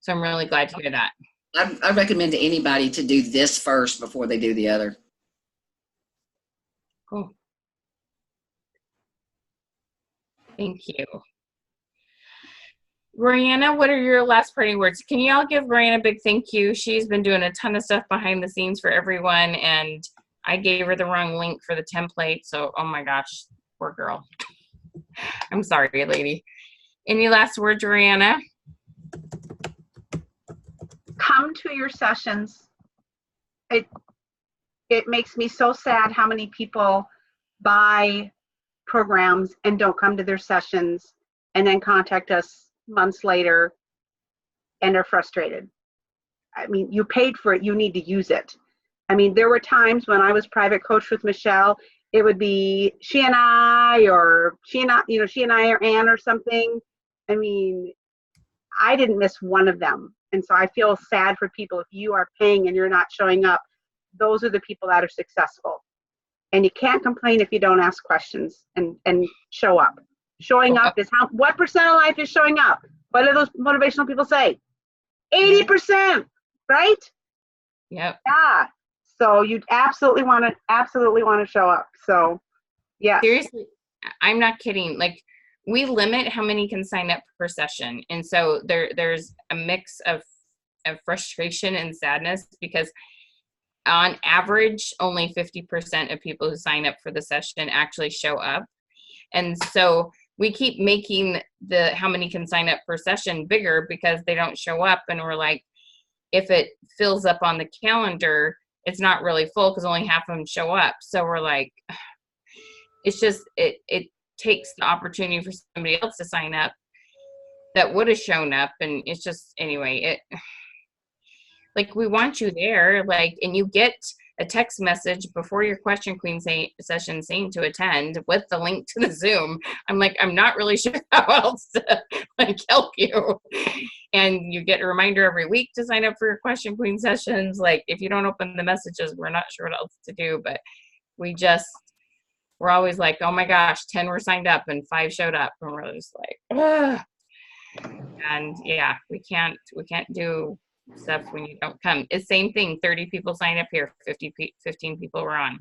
So I'm really glad to hear that. I recommend to anybody to do this first before they do the other. Cool. Thank you. Brianna, what are your last parting words? Can you all give Brianna a big thank you? She's been doing a ton of stuff behind the scenes for everyone, and I gave her the wrong link for the template, so oh my gosh, poor girl. I'm sorry, lady. Any last words, Brianna? Come to your sessions. It makes me so sad how many people buy programs and don't come to their sessions and then contact us months later and are frustrated. I mean, you paid for it, you need to use it. I mean, there were times when I was private coach with Michelle, it would be she and I, or she and I or Ann or something. I mean, I didn't miss one of them. And so I feel sad for people. If you are paying and you're not showing up, those are the people that are successful. And you can't complain if you don't ask questions and show up. Showing up is what percent of life is showing up? What do those motivational people say? 80%, right? Yep. Yeah. So you absolutely want to show up. So yeah. Seriously, I'm not kidding. Like, we limit how many can sign up per session. And so there's a mix of frustration and sadness, because on average, only 50% of people who sign up for the session actually show up. And so we keep making the how many can sign up per session bigger because they don't show up. And we're like, if it fills up on the calendar, it's not really full because only half of them show up. So we're like, it's just, it takes the opportunity for somebody else to sign up that would have shown up. And it's just, anyway, like, we want you there, like, and you get a text message before your Question Queen session saying to attend with the link to the Zoom. I'm like, I'm not really sure how else to like help you. And you get a reminder every week to sign up for your Question Queen sessions. Like, if you don't open the messages, we're not sure what else to do, but we're always like, oh my gosh, 10 were signed up and 5 showed up. And we're just like, ugh. And yeah, we can't do stuff when you don't come. It's same thing. 30 people sign up here, 15 people were on.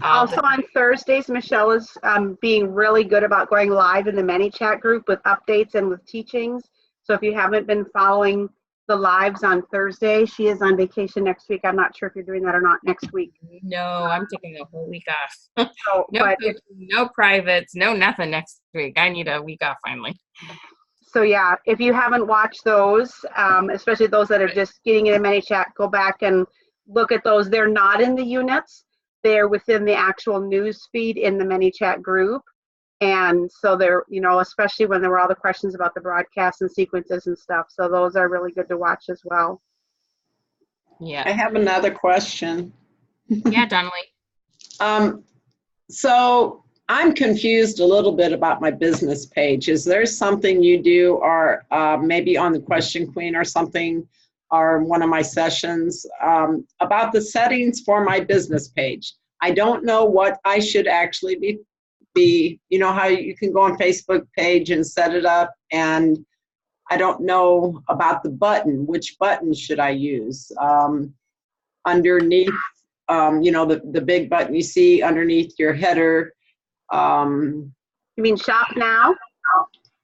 Also on Thursdays, Michelle is being really good about going live in the ManyChat group with updates and with teachings. So if you haven't been following the lives on Thursday, she is on vacation next week. I'm not sure if you're doing that or not next week. No, I'm taking a whole week off. So, no privates, no nothing next week. I need a week off finally. So yeah, if you haven't watched those, especially those that are just getting into ManyChat, go back and look at those. They're not in the units. They're within the actual news feed in the ManyChat group. And so they're, especially when there were all the questions about the broadcasts and sequences and stuff. So those are really good to watch as well. Yeah. I have another question. Yeah, Donnelly. So I'm confused a little bit about my business page. Is there something you do, or maybe on the Question Queen or something, or one of my sessions, about the settings for my business page? I don't know what I should actually be, how you can go on Facebook page and set it up, and I don't know about the button. Which button should I use? Underneath, the big button you see underneath your header. You mean Shop Now?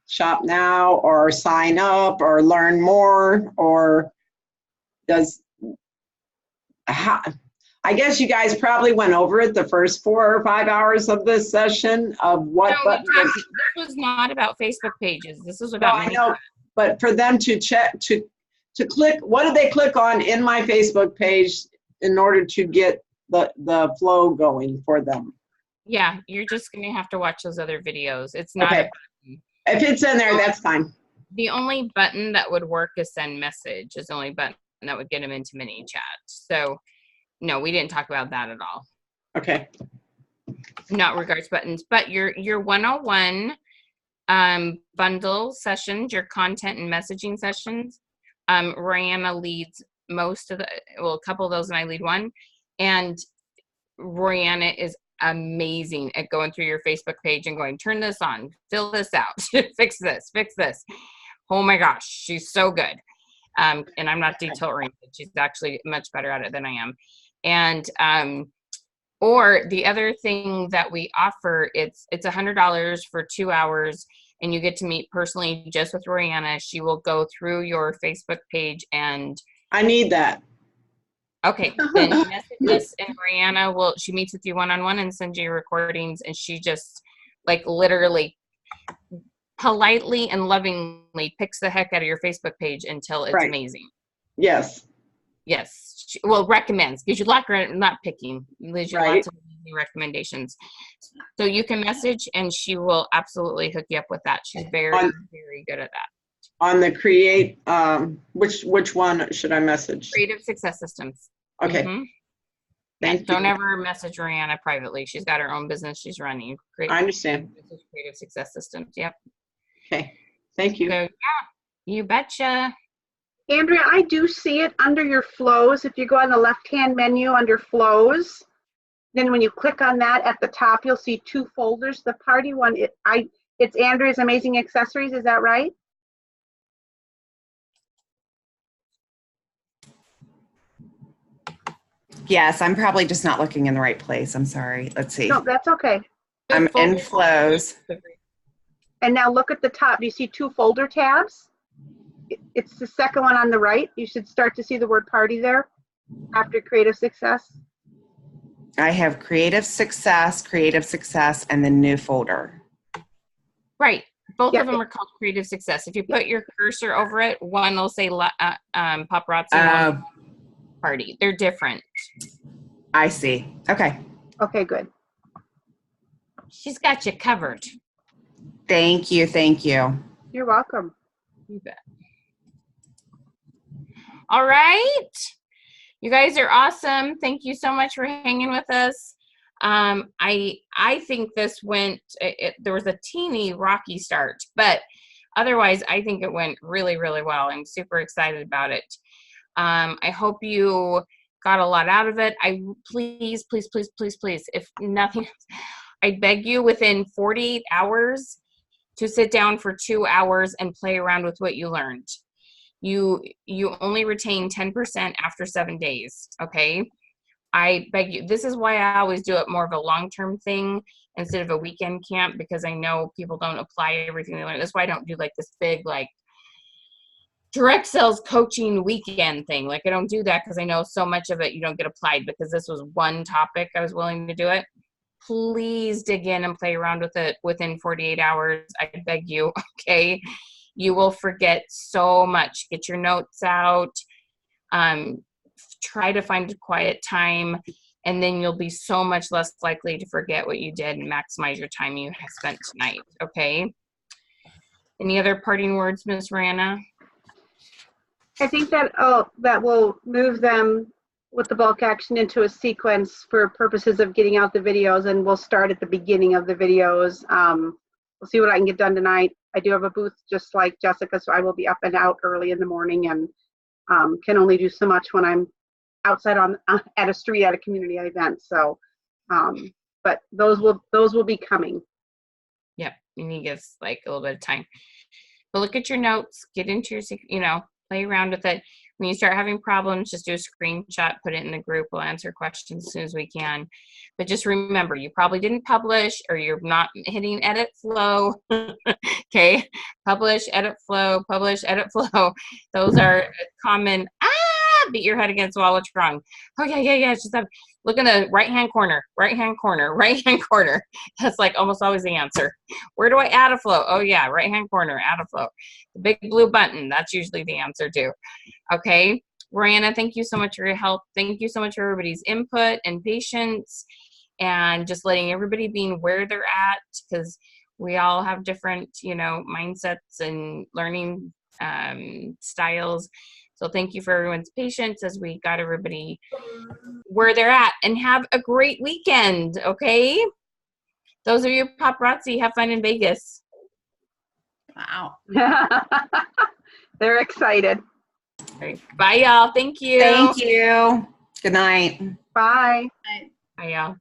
Shop Now, or Sign Up, or Learn More, or I guess you guys probably went over it the first 4 or 5 hours of this session of what button. This was not about Facebook pages. This was about I know, but for them to check, to click, what do they click on in my Facebook page in order to get the flow going for them? Yeah, you're just going to have to watch those other videos. It's not okay. If it's in there, that's fine. The only button that would work is send message. Is the only button that would get them into ManyChat. So no, we didn't talk about that at all. Okay. Not regards buttons, but your 101 bundle sessions, your content and messaging sessions. Rihanna leads most of a couple of those, and I lead one. And Rihanna is amazing at going through your Facebook page and going, turn this on, fill this out, fix this. Oh my gosh, she's so good. And I'm not detail oriented. She's actually much better at it than I am. And or the other thing that we offer, it's $100 for 2 hours, and you get to meet personally just with Royanna. She will go through your Facebook page and I need that. okay, then message us, and Royanna she meets with you one-on-one and sends you recordings, and she just like literally politely and lovingly picks the heck out of your Facebook page until it's amazing. Yes. Yes. Well, recommends, because you like her, not picking, leaves you lots of recommendations. So you can message and she will absolutely hook you up with that. She's very, very good at that. On the create, which one should I message? Creative Success Systems. Okay. Mm-hmm. Thank you. Don't ever message Rihanna privately. She's got her own business she's running. I understand. Creative Success Systems. Yep. Okay. Thank you. So, yeah, you betcha. Andrea, I do see it under your flows. If you go on the left-hand menu under flows, then when you click on that at the top, you'll see 2 folders. The party one, it's Andrea's Amazing Accessories. Is that right? Yes, I'm probably just not looking in the right place. I'm sorry. Let's see. No, that's okay. I'm in flows. And now look at the top. Do you see 2 folder tabs? It's the second one on the right. You should start to see the word party there after Creative Success. I have Creative Success, and the new folder. Right. Both of them are called Creative Success. If you put your cursor over it, one will say paparazzi, one party. They're different. I see. Okay. Okay, good. She's got you covered. Thank you. Thank you. You're welcome. You bet. All right. You guys are awesome. Thank you so much for hanging with us. I think this went, there was a teeny rocky start, but otherwise I think it went really, really well. I'm super excited about it. I hope you got a lot out of it. Please, if nothing else, I beg you within 48 hours to sit down for 2 hours and play around with what you learned. You only retain 10% after 7 days, okay? I beg you. This is why I always do it more of a long-term thing instead of a weekend camp, because I know people don't apply everything they learn. That's why I don't do like this big like direct sales coaching weekend thing. Like I don't do that because I know so much of it you don't get applied, because this was one topic I was willing to do it. Please dig in and play around with it within 48 hours. I beg you, okay? You will forget so much. Get your notes out. Try to find a quiet time, and then you'll be so much less likely to forget what you did and maximize your time you have spent tonight, okay? Any other parting words, Ms. Rihanna? I think that that will move them with the bulk action into a sequence for purposes of getting out the videos, and we'll start at the beginning of the videos. We'll see what I can get done tonight. I do have a booth just like Jessica, so I will be up and out early in the morning, and can only do so much when I'm outside at a street at a community event. So, but those will be coming. Yep, you need to give us like a little bit of time. But look at your notes, get into your, play around with it. When you start having problems, just do a screenshot, put it in the group. We'll answer questions as soon as we can. But just remember, you probably didn't publish, or you're not hitting edit flow. Okay, publish, edit flow, publish, edit flow. Those are common. Beat your head against the wall. What's wrong? Oh yeah. Just look in the right-hand corner. That's like almost always the answer. Where do I add a flow? Oh yeah, right-hand corner, add a flow. The big blue button, that's usually the answer too. Okay, Rihanna, thank you so much for your help. Thank you so much for everybody's input and patience, and just letting everybody be where they're at, because we all have different, mindsets and learning styles. So thank you for everyone's patience as we got everybody where they're at, and have a great weekend, okay? Those of you paparazzi, have fun in Vegas. Wow. They're excited. Right. Bye, y'all. Thank you. Thank you. Good night. Bye. Bye. Bye, y'all.